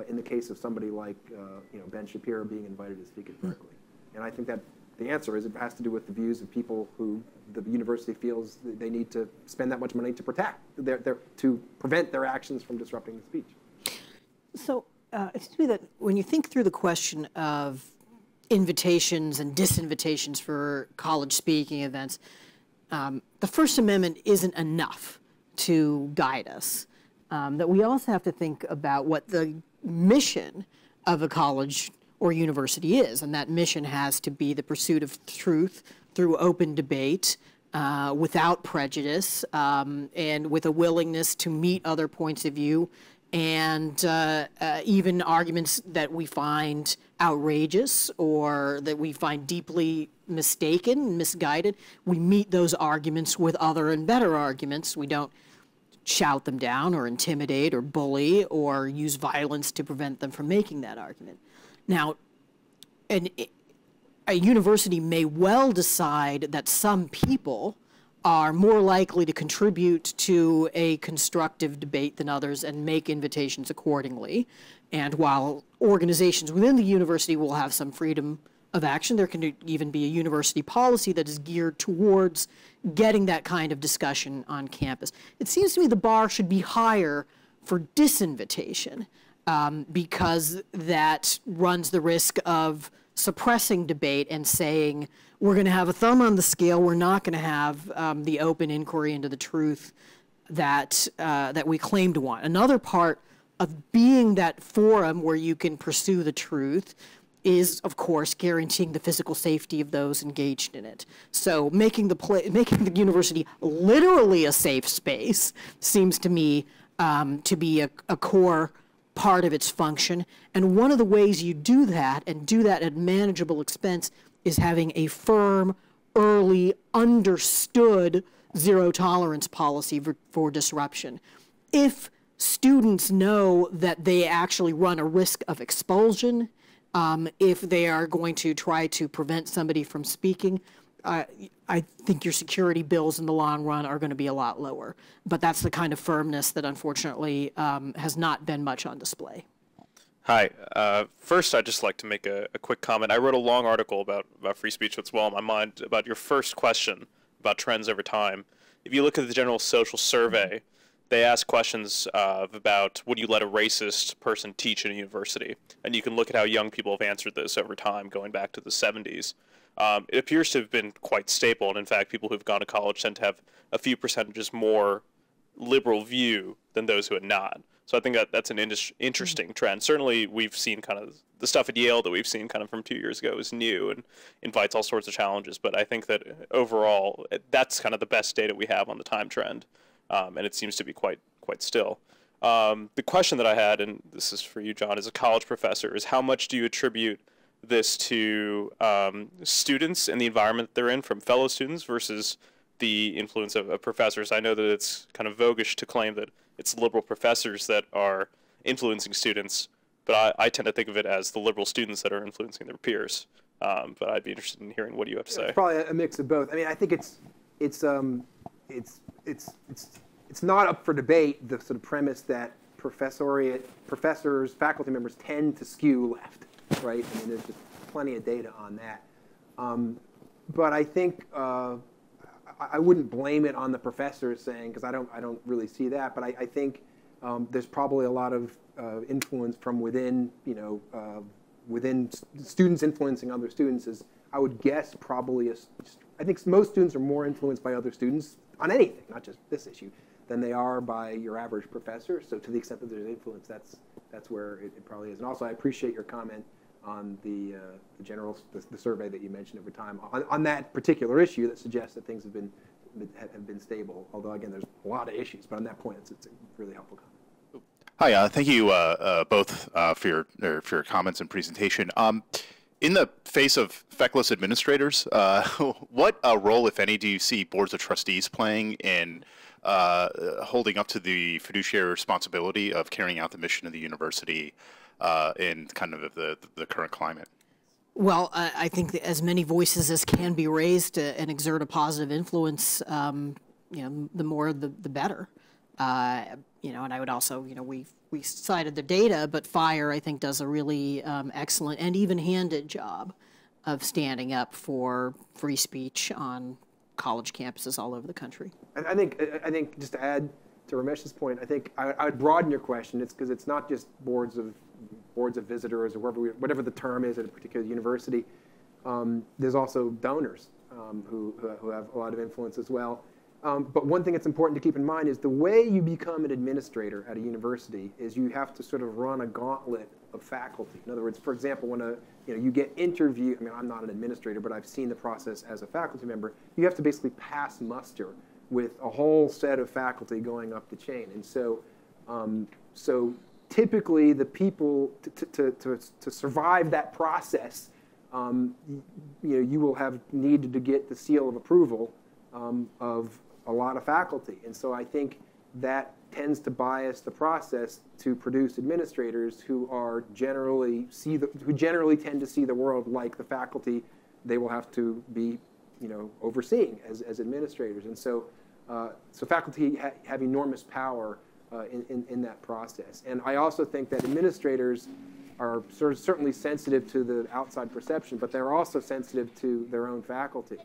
in the case of somebody like Ben Shapiro being invited to speak at Berkeley? And I think that the answer is it has to do with the views of people who the university feels that they need to spend that much money to protect, to prevent their actions from disrupting the speech. So it seems to me that when you think through the question of invitations and disinvitations for college speaking events, the First Amendment isn't enough to guide us. That we also have to think about what the mission of a college or university is, and that mission has to be the pursuit of truth through open debate, without prejudice, and with a willingness to meet other points of view, and even arguments that we find outrageous or that we find deeply mistaken, misguided. We meet those arguments with other and better arguments. We don't shout them down or intimidate or bully or use violence to prevent them from making that argument. Now, a university may well decide that some people are more likely to contribute to a constructive debate than others and make invitations accordingly. And while organizations within the university will have some freedom of action, there can even be a university policy that is geared towards getting that kind of discussion on campus. It seems to me the bar should be higher for disinvitation, because that runs the risk of suppressing debate and saying, we're going to have a thumb on the scale, we're not going to have the open inquiry into the truth that we claim to want. Another part of being that forum where you can pursue the truth is, of course, guaranteeing the physical safety of those engaged in it. So making the university literally a safe space seems to me to be a core part of its function. And one of the ways you do that, and do that at manageable expense, is having a firm, early, understood zero-tolerance policy for disruption. If students know that they actually run a risk of expulsion, if they are going to try to prevent somebody from speaking, I think your security bills in the long run are going to be a lot lower. But that's the kind of firmness that unfortunately has not been much on display. Hi. First, I'd just like to make a quick comment. I wrote a long article about free speech that's well on my mind about your first question about trends over time. If you look at the General Social Survey, they ask questions about, would you let a racist person teach in a university? And you can look at how young people have answered this over time, going back to the 70s. It appears to have been quite stable, and in fact, people who've gone to college tend to have a few percentages more liberal view than those who had not. So I think that's an interesting trend. Certainly, we've seen kind of the stuff at Yale that we've seen kind of from 2 years ago is new and invites all sorts of challenges. But I think that overall, that's kind of the best data we have on the time trend, and it seems to be quite still. The question that I had, and this is for you, John, as a college professor, is how much do you attribute this to students and the environment they're in from fellow students versus the influence of professors? I know that it's kind of voguish to claim that it's liberal professors that are influencing students, but I tend to think of it as the liberal students that are influencing their peers. But I'd be interested in hearing what you have to say. It's probably a mix of both. I mean, I think it's not up for debate, the sort of premise that professors, faculty members tend to skew left, right? I mean, there's just plenty of data on that. But I think I wouldn't blame it on the professors saying, because I don't really see that, but I think there's probably a lot of influence from within, within students influencing other students. Is, I would guess, probably I think most students are more influenced by other students on anything, not just this issue, than they are by your average professor. So to the extent that there's influence, that's where it probably is. And also, I appreciate your comment on the survey that you mentioned over time on that particular issue that suggests that things have been stable. Although again, there's a lot of issues, but on that point, it's a really helpful comment. Hi, thank you both for your comments and presentation. In the face of feckless administrators, what role, if any, do you see boards of trustees playing in holding up to the fiduciary responsibility of carrying out the mission of the university in kind of the current climate? Well, I think that as many voices as can be raised and exert a positive influence, the more the better. And I would also, we cited the data, but FIRE, I think, does a really excellent and even-handed job of standing up for free speech on college campuses all over the country. I think just to add to Ramesh's point, I think I would broaden your question. It's because it's not just boards of visitors or whatever the term is at a particular university. There's also donors who have a lot of influence as well. But one thing that's important to keep in mind is the way you become an administrator at a university is you have to sort of run a gauntlet of faculty. In other words, for example, when you get interviewed, I mean, I'm not an administrator, but I've seen the process as a faculty member, you have to basically pass muster with a whole set of faculty going up the chain. And so, typically the people, to survive that process, you will have needed to get the seal of approval of a lot of faculty. And so I think that tends to bias the process to produce administrators who generally tend to see the world like the faculty they will have to be overseeing as administrators. And so faculty have enormous power in that process. And I also think that administrators are certainly sensitive to the outside perception, but they're also sensitive to their own faculty.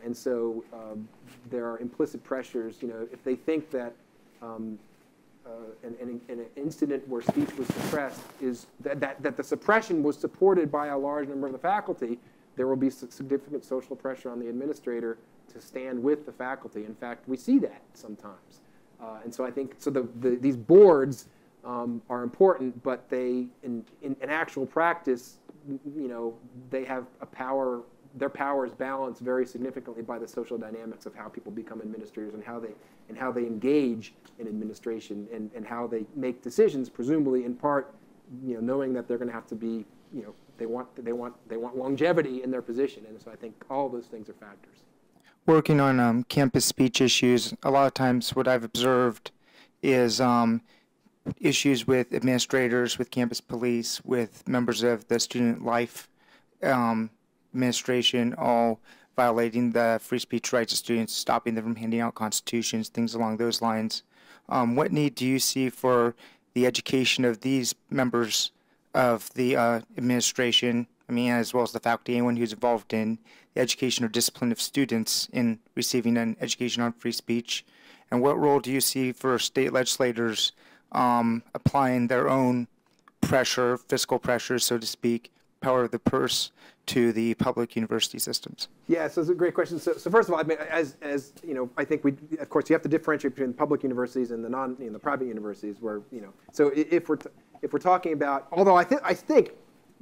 And so there are implicit pressures. If they think that an incident where speech was suppressed is that the suppression was supported by a large number of the faculty, there will be significant social pressure on the administrator to stand with the faculty. In fact, we see that sometimes. And so I think these boards are important, but they, in actual practice, they have a power. Their power is balanced very significantly by the social dynamics of how people become administrators and how they engage in administration and how they make decisions, presumably in part, knowing that they're going to have to be, they want longevity in their position. And so I think all those things are factors. Working on campus speech issues, a lot of times what I've observed is issues with administrators, with campus police, with members of the student life administration, all violating the free speech rights of students, stopping them from handing out constitutions, things along those lines. What need do you see for the education of these members of the administration, as well as the faculty, anyone who's involved in the education or discipline of students in receiving an education on free speech? And what role do you see for state legislators applying their own pressure, fiscal pressure, so to speak, power of the purse to the public university systems? Yeah, so it's a great question. So first of all, as I think of course, you have to differentiate between public universities and the private universities, where So if we're talking about, although I think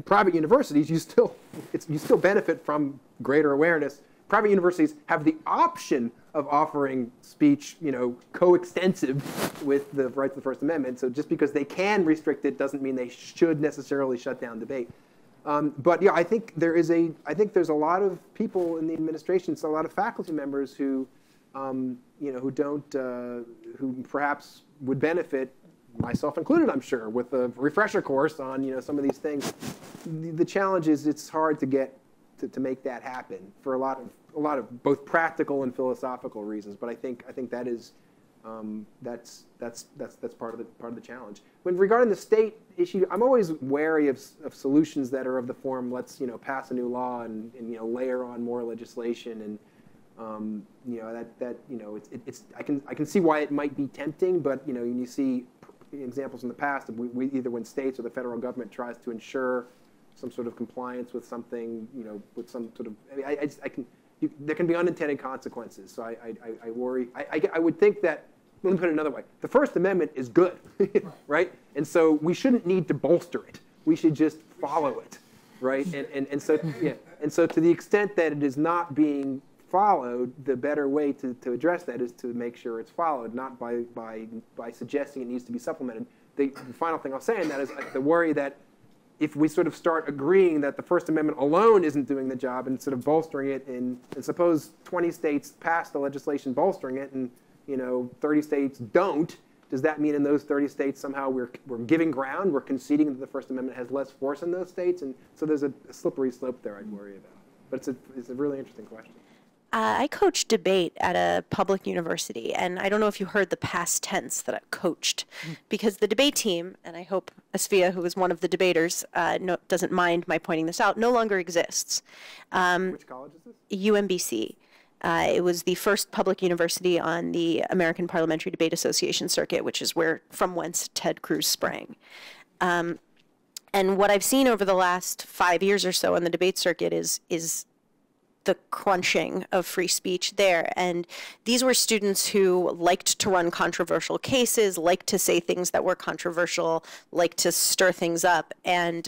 private universities, you still benefit from greater awareness, private universities have the option of offering speech, coextensive with the rights of the First Amendment. So just because they can restrict it doesn't mean they should necessarily shut down debate. But yeah, I think there's a lot of people in the administration, so a lot of faculty members who, who perhaps would benefit, myself included, I'm sure, with a refresher course on some of these things. The challenge is it's hard to get to make that happen for a lot of both practical and philosophical reasons. But I think that is that's part of the challenge. When regarding the state issue, I'm always wary of solutions that are of the form, let's pass a new law and layer on more legislation, and I can see why it might be tempting, but you see examples in the past of either when states or the federal government tries to ensure some sort of compliance with something, with some sort of, there can be unintended consequences. So I worry. I would think that, let me put it another way, the First Amendment is good, right? And so we shouldn't need to bolster it. We should just follow it, right? And so to the extent that it is not being followed, the better way to address that is to make sure it's followed, not by suggesting it needs to be supplemented. The final thing I'll say on that is the worry that if we sort of start agreeing that the First Amendment alone isn't doing the job and sort of bolstering it, and suppose 20 states pass the legislation bolstering it and 30 states don't, does that mean in those 30 states somehow we're giving ground, we're conceding that the First Amendment has less force in those states? And so there's a slippery slope there I'd worry about. But it's a really interesting question. I coached debate at a public university, and I don't know if you heard the past tense that I coached, because the debate team, and I hope Asfia, who was one of the debaters, doesn't mind my pointing this out, no longer exists. Which college is this? UMBC. It was the first public university on the American Parliamentary Debate Association circuit, which is from whence Ted Cruz sprang. And what I've seen over the last 5 years or so on the debate circuit is the crunching of free speech there. And these were students who liked to run controversial cases, liked to say things that were controversial, liked to stir things up. And,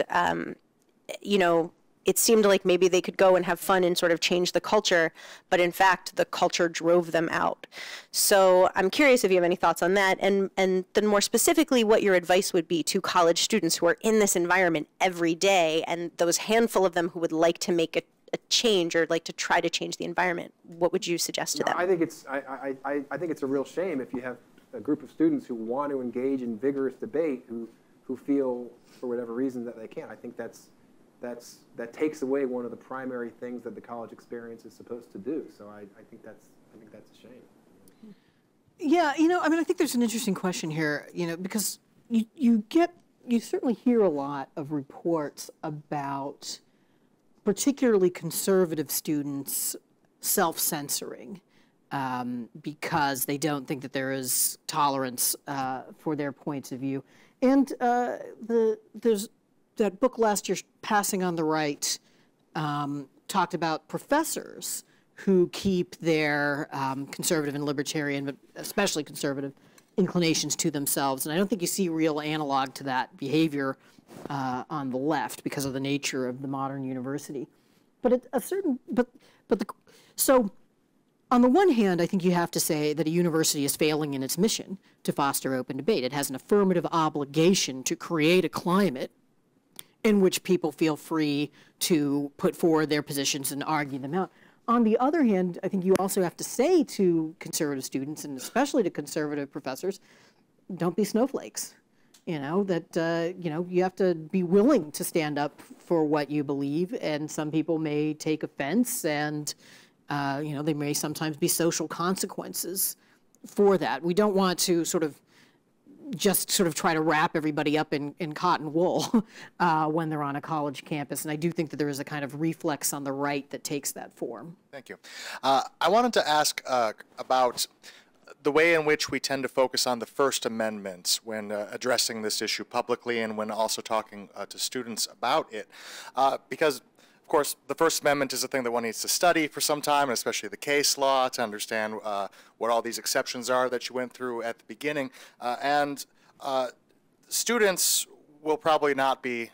it seemed like maybe they could go and have fun and sort of change the culture, but in fact, the culture drove them out. So I'm curious if you have any thoughts on that, and then more specifically, what your advice would be to college students who are in this environment every day, and those handful of them who would like to make a change or like to try to change the environment. What would you suggest to them? I think it's a real shame if you have a group of students who want to engage in vigorous debate who feel for whatever reason that they can't. I think that takes away one of the primary things that the college experience is supposed to do. So I think that's a shame. Yeah, I think there's an interesting question here, because you certainly hear a lot of reports about particularly conservative students self-censoring because they don't think that there is tolerance for their points of view. And there's that book last year, Passing on the Right, talked about professors who keep their conservative and libertarian, but especially conservative, inclinations to themselves. And I don't think you see real analog to that behavior on the left because of the nature of the modern university. But so on the one hand, I think you have to say that a university is failing in its mission to foster open debate. It has an affirmative obligation to create a climate in which people feel free to put forward their positions and argue them out. On the other hand, I think you also have to say to conservative students, and especially to conservative professors, don't be snowflakes. You have to be willing to stand up for what you believe, and some people may take offense, and there may sometimes be social consequences for that. We don't want to just try to wrap everybody up in cotton wool when they're on a college campus. And I do think that there is a kind of reflex on the right that takes that form. Thank you. I wanted to ask about the way in which we tend to focus on the First Amendment when addressing this issue publicly and when also talking to students about it. Because, of course, the First Amendment is a thing that one needs to study for some time, and especially the case law, to understand what all these exceptions are that you went through at the beginning. And students will probably not be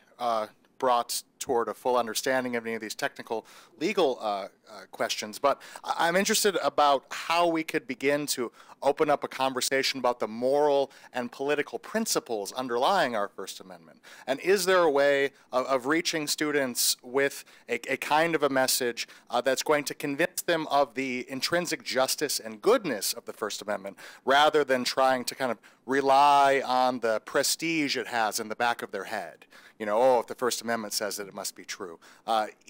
brought toward a full understanding of any of these technical legal questions, but I'm interested about how we could begin to open up a conversation about the moral and political principles underlying our First Amendment. And is there a way of reaching students with a kind of a message that's going to convince them of the intrinsic justice and goodness of the First Amendment, rather than trying to kind of rely on the prestige it has in the back of their head? You know, oh, if the First Amendment says it, it must be true.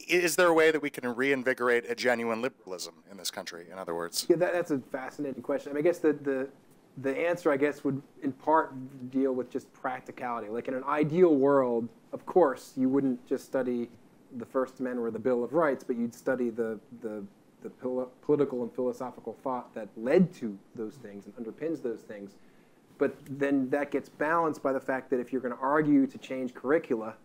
Is there a way that we can reinvigorate a genuine liberalism in this country, in other words? Yeah, that's a fascinating question. I mean, I guess the answer, I guess, would in part deal with just practicality. Like in an ideal world, of course, you wouldn't just study the First Amendment or the Bill of Rights, but you'd study the political and philosophical thought that led to those things and underpins those things. But then that gets balanced by the fact that if you're going to argue to change curricula,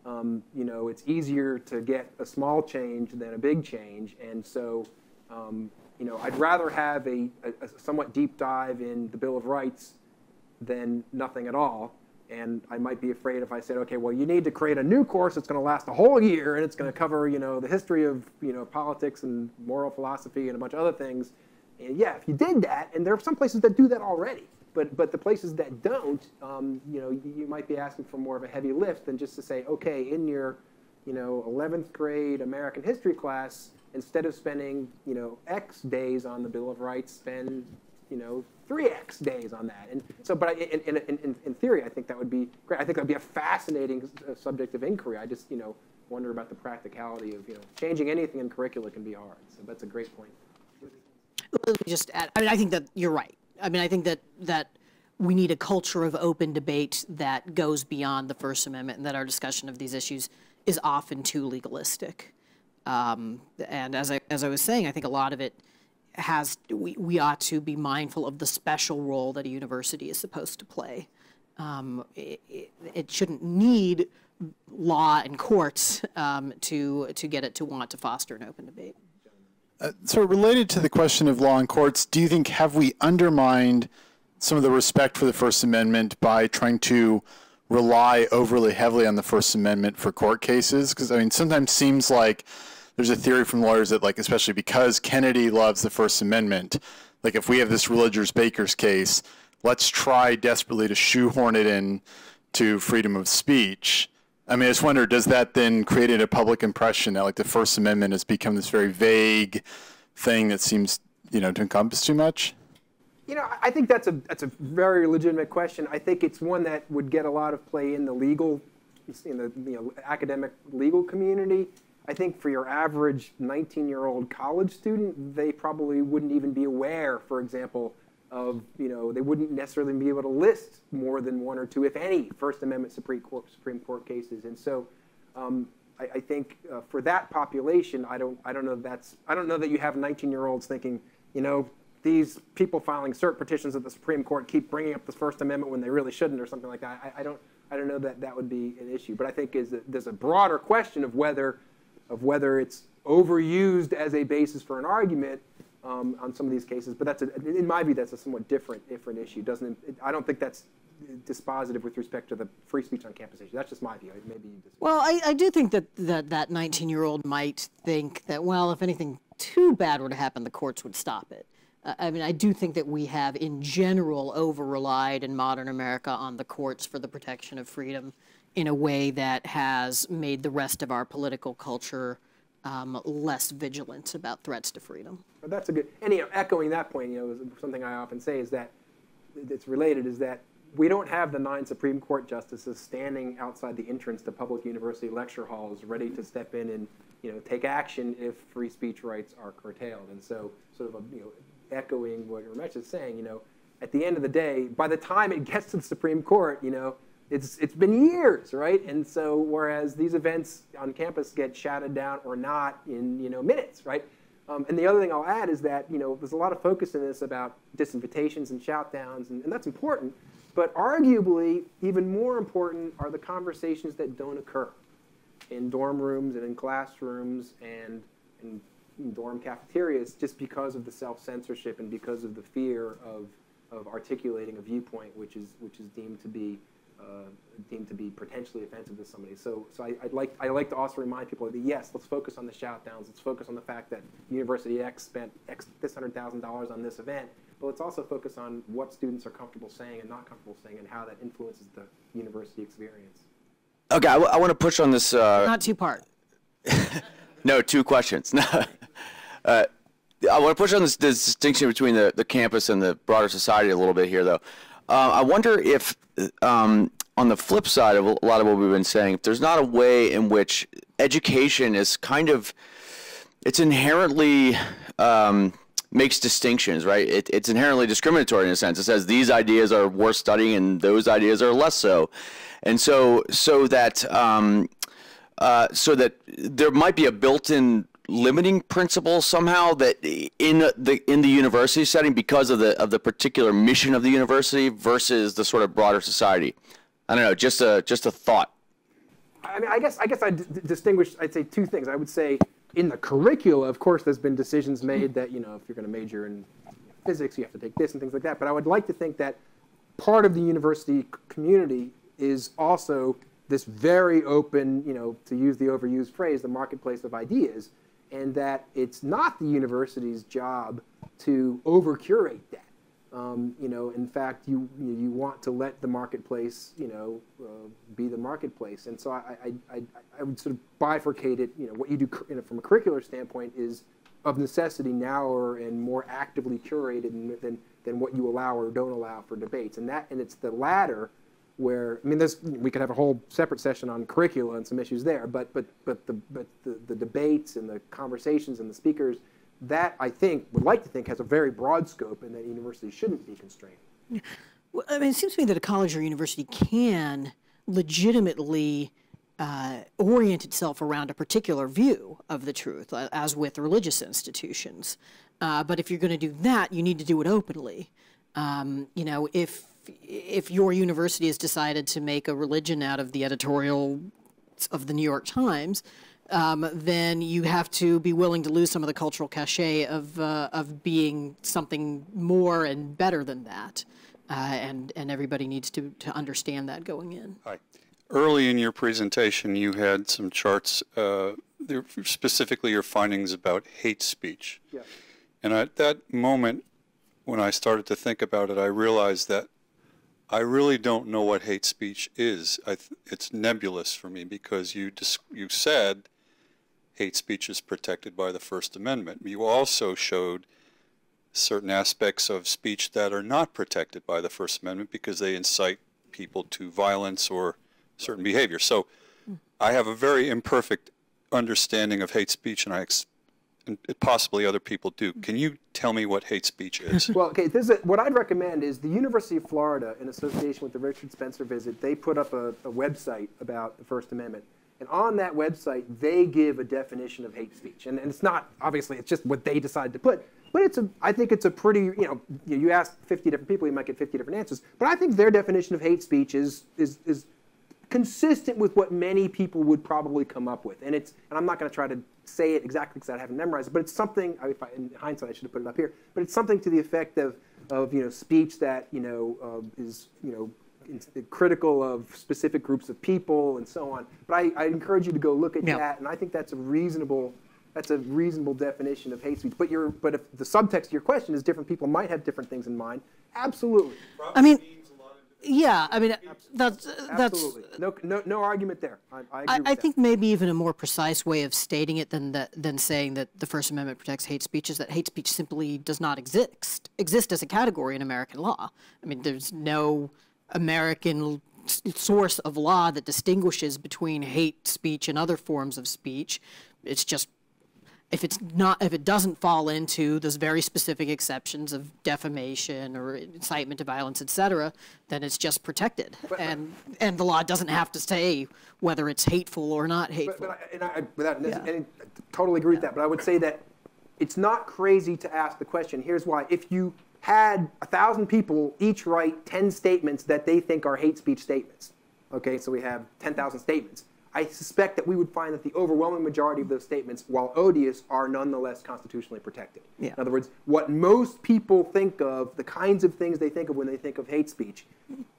you know, it's easier to get a small change than a big change. And so, you know, I'd rather have a somewhat deep dive in the Bill of Rights than nothing at all. And I might be afraid if I said, okay, well, you need to create a new course that's going to last a whole year, and it's going to cover, you know, the history of, you know, politics and moral philosophy and a bunch of other things. And yeah, if you did that, and there are some places that do that already. But the places that don't, you know, you might be asking for more of a heavy lift than just to say, okay, in your, you know, 11th grade American history class, instead of spending, you know, X days on the Bill of Rights, spend, you know, 3X days on that. And so, but in theory, I think that would be great. I think that would be a fascinating subject of inquiry. I just, you know, wonder about the practicality of, you know, changing anything in curricula can be hard. So that's a great point. Let me just add, I mean, I think that you're right. I mean, I think that we need a culture of open debate that goes beyond the First Amendment, and that our discussion of these issues is often too legalistic. And as I was saying, I think a lot of it has, we ought to be mindful of the special role that a university is supposed to play. It shouldn't need law and courts to get it to want to foster an open debate. So related to the question of law and courts, do you think, have we undermined some of the respect for the First Amendment by trying to rely overly heavily on the First Amendment for court cases? Because, I mean, sometimes seems like there's a theory from lawyers that, like, especially because Kennedy loves the First Amendment, like if we have this Religious Bakers case, let's try desperately to shoehorn it in to freedom of speech. I mean, I just wonder, does that then create a public impression that, like, the First Amendment has become this very vague thing that seems, you know, to encompass too much? You know, I think that's a very legitimate question. I think it's one that would get a lot of play in the legal, in the, you know, academic legal community. I think for your average 19-year-old college student, they probably wouldn't even be aware, for example, of, you know, they wouldn't necessarily be able to list more than one or two, if any, First Amendment Supreme Court cases. And so, I think for that population, I don't know that you have 19-year-olds thinking, you know, these people filing cert petitions at the Supreme Court keep bringing up the First Amendment when they really shouldn't, or something like that. I don't know that that would be an issue. But I think there's a broader question of whether it's overused as a basis for an argument on some of these cases. But in my view, that's a somewhat different issue. I don't think that's dispositive with respect to the free speech on campus issue. That's just my view. Maybe you disagree. Well, I do think that 19-year-old might think that, well, if anything too bad were to happen, the courts would stop it. I mean, I do think that we have, in general, over-relied in modern America on the courts for the protection of freedom in a way that has made the rest of our political culture less vigilant about threats to freedom. But that's a good, and, you know, echoing that point, you know, something I often say is that it's related, is that we don't have the 9 Supreme Court justices standing outside the entrance to public university lecture halls ready to step in and, you know, take action if free speech rights are curtailed. And so, sort of, you know, echoing what Ramesh is saying, you know, at the end of the day, by the time it gets to the Supreme Court, you know, it's been years, right? And so, whereas these events on campus get shouted down or not in, you know, minutes, right? And the other thing I'll add is that, you know, there's a lot of focus in this about disinvitations and shout downs, and that's important. But arguably, even more important are the conversations that don't occur in dorm rooms and in classrooms and in dorm cafeterias, just because of the self-censorship and because of the fear of articulating a viewpoint which is deemed to be deemed to be potentially offensive to somebody. So I like to also remind people that yes, let's focus on the shout downs. Let's focus on the fact that University X spent this $100,000 on this event. But let's also focus on what students are comfortable saying and not comfortable saying, and how that influences the university experience. Okay, I want to push on this. Not two-part. No, two questions. I want to push on this distinction between the campus and the broader society a little bit here, though. I wonder if, on the flip side of a lot of what we've been saying, if there's not a way in which education is kind of, it's inherently makes distinctions, right? It's inherently discriminatory in a sense. It says these ideas are worth studying and those ideas are less so, and so that there might be a built-in limiting principle somehow that in the university setting, because of the particular mission of the university versus the sort of broader society. I don't know, just a thought. I mean, I guess I'd distinguish. I'd say two things. I would say in the curricula, of course, there's been decisions made that, you know, if you're going to major in physics, you have to take this and things like that. But I would like to think that part of the university community is also this very open, you know, to use the overused phrase, the marketplace of ideas, and that it's not the university's job to over-curate that. You know, in fact, you want to let the marketplace, you know, be the marketplace. And so I would sort of bifurcate it. You know, what you do from a curricular standpoint is of necessity narrower and more actively curated than what you allow or don't allow for debates. And it's the latter where, I mean, we could have a whole separate session on curricula and some issues there, but the debates and the conversations and the speakers, that I would like to think has a very broad scope, and that universities shouldn't be constrained. Well, I mean, it seems to me that a college or university can legitimately orient itself around a particular view of the truth, as with religious institutions. But if you're going to do that, you need to do it openly. You know, if your university has decided to make a religion out of the editorial of the New York Times, then you have to be willing to lose some of the cultural cachet of being something more and better than that, and everybody needs to understand that going in. Hi. Early in your presentation, you had some charts, specifically your findings about hate speech. Yeah. And at that moment, when I started to think about it, I realized that I really don't know what hate speech is. It's nebulous for me, because you said hate speech is protected by the First Amendment. You also showed certain aspects of speech that are not protected by the First Amendment because they incite people to violence or certain behavior. So I have a very imperfect understanding of hate speech, and possibly other people do. Can you tell me what hate speech is? Well, okay, what I'd recommend is the University of Florida, in association with the Richard Spencer Visit, they put up a website about the First Amendment. And on that website, they give a definition of hate speech. And it's not, obviously, it's just what they decide to put. But I think it's a pretty, you know, you ask 50 different people, you might get 50 different answers. But I think their definition of hate speech is consistent with what many people would probably come up with. And I'm not going to try to say it exactly because I haven't memorized it, but it's something, in hindsight I should have put it up here, but it's something to the effect of you know, speech that, you know, is, you know, critical of specific groups of people and so on. But I encourage you to go look at that, and I think that's a reasonable definition of hate speech. But if the subtext of your question is different people might have different things in mind, absolutely. I mean, yeah, I mean, that's absolutely no argument there. I agree with that. I think maybe even a more precise way of stating it than saying that the First Amendment protects hate speech is that hate speech simply does not exist as a category in American law. I mean, there's no American source of law that distinguishes between hate speech and other forms of speech. It's just, if it doesn't fall into those very specific exceptions of defamation or incitement to violence, etc., then it's just protected, and the law doesn't have to say whether it's hateful or not hateful. I totally agree with that. But I would say that it's not crazy to ask the question. Here's why: if you had 1,000 people each write 10 statements that they think are hate speech statements, okay, so we have 10,000 statements. I suspect that we would find that the overwhelming majority of those statements, while odious, are nonetheless constitutionally protected. Yeah. In other words, what most people think of, the kinds of things they think of when they think of hate speech,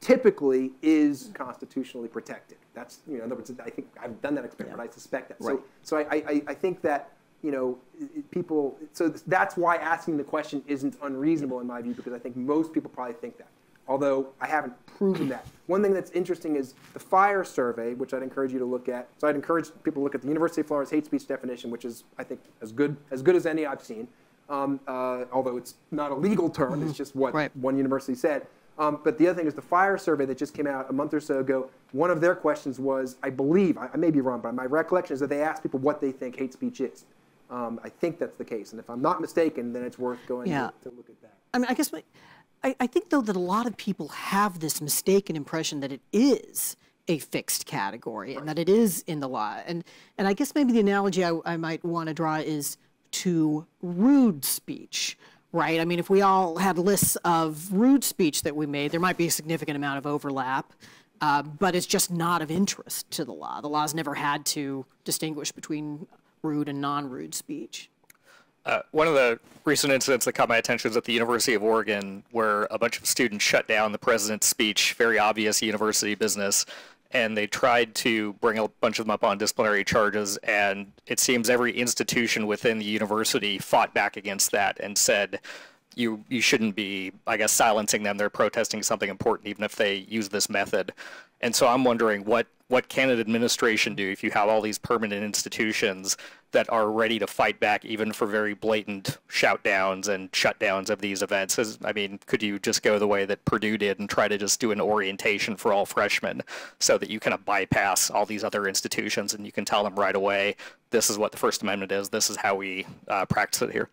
typically is constitutionally protected. That's, in other words, I think I've done that experiment, but I suspect that. Right. So I think that, people, so that's why asking the question isn't unreasonable in my view, because I think most people probably think that. Although I haven't proven that. One thing that's interesting is the FIRE survey, which I'd encourage you to look at. So I'd encourage people to look at the University of Florida's hate speech definition, which is, I think, as good as any I've seen. Although it's not a legal term, it's just what one university said. But the other thing is the FIRE survey that just came out a month or so ago, one of their questions was, I believe, I may be wrong, but my recollection is that they asked people what they think hate speech is. I think that's the case. And if I'm not mistaken, then it's worth going to look at that. I mean, I guess I think, though, that a lot of people have this mistaken impression that it is a fixed category and that it is in the law. And I guess maybe the analogy I might want to draw is to rude speech, right? I mean, if we all had lists of rude speech that we made, there might be a significant amount of overlap, but it's just not of interest to the law. The law's never had to distinguish between rude and non-rude speech. One of the recent incidents that caught my attention was at the University of Oregon, where a bunch of students shut down the president's speech, very obvious university business, and they tried to bring a bunch of them up on disciplinary charges, and it seems every institution within the university fought back against that and said, you shouldn't be, I guess, silencing them. They're protesting something important, even if they use this method. And so I'm wondering, what can an administration do if you have all these permanent institutions that are ready to fight back even for very blatant shout downs and shutdowns of these events? I mean, could you just go the way that Purdue did and try to just do an orientation for all freshmen so that you kind of bypass all these other institutions and you can tell them right away, this is what the First Amendment is, this is how we practice it here?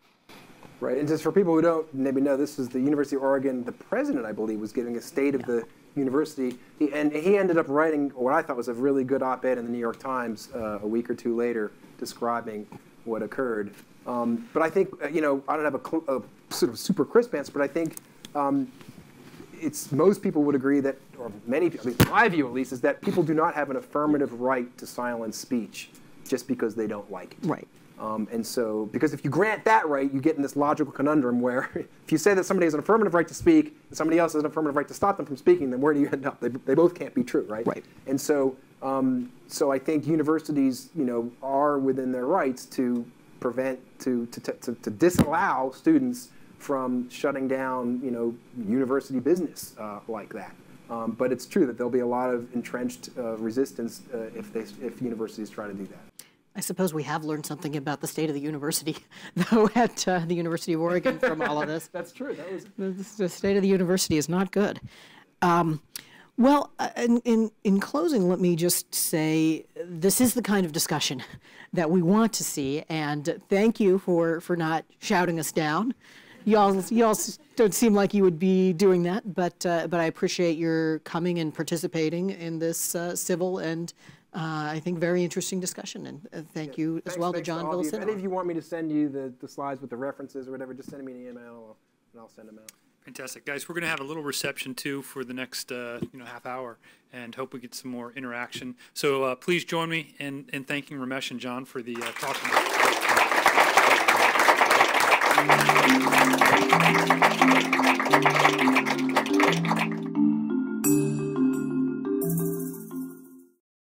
Right, and just for people who don't maybe know, this is the University of Oregon. The president, I believe, was giving a state of the university, and he ended up writing what I thought was a really good op-ed in the New York Times a week or two later, describing what occurred. But I think, I don't have a sort of super crisp answer, but I think most people would agree that, or many people, at least my view at least, is that people do not have an affirmative right to silence speech just because they don't like it. Right. And so, because if you grant that right, you get in this logical conundrum where if you say that somebody has an affirmative right to speak and somebody else has an affirmative right to stop them from speaking, then where do you end up? They both can't be true, right? Right. And so, so I think universities, are within their rights to prevent, to disallow students from shutting down, university business like that. But it's true that there'll be a lot of entrenched resistance if universities try to do that. I suppose we have learned something about the state of the university, though, at the University of Oregon from all of this. That's true. That was the state of the university is not good. Well, in closing, let me just say this is the kind of discussion that we want to see, and thank you for not shouting us down. Y'all don't seem like you would be doing that, but I appreciate your coming and participating in this civil and I think very interesting discussion, and thank you as well to John Villasenor. If any of you want me to send you the slides with the references or whatever, just send me an email and I'll send them out. Fantastic. Guys, we're going to have a little reception, too, for the next half hour, and hope we get some more interaction. So please join me in thanking Ramesh and John for the talk.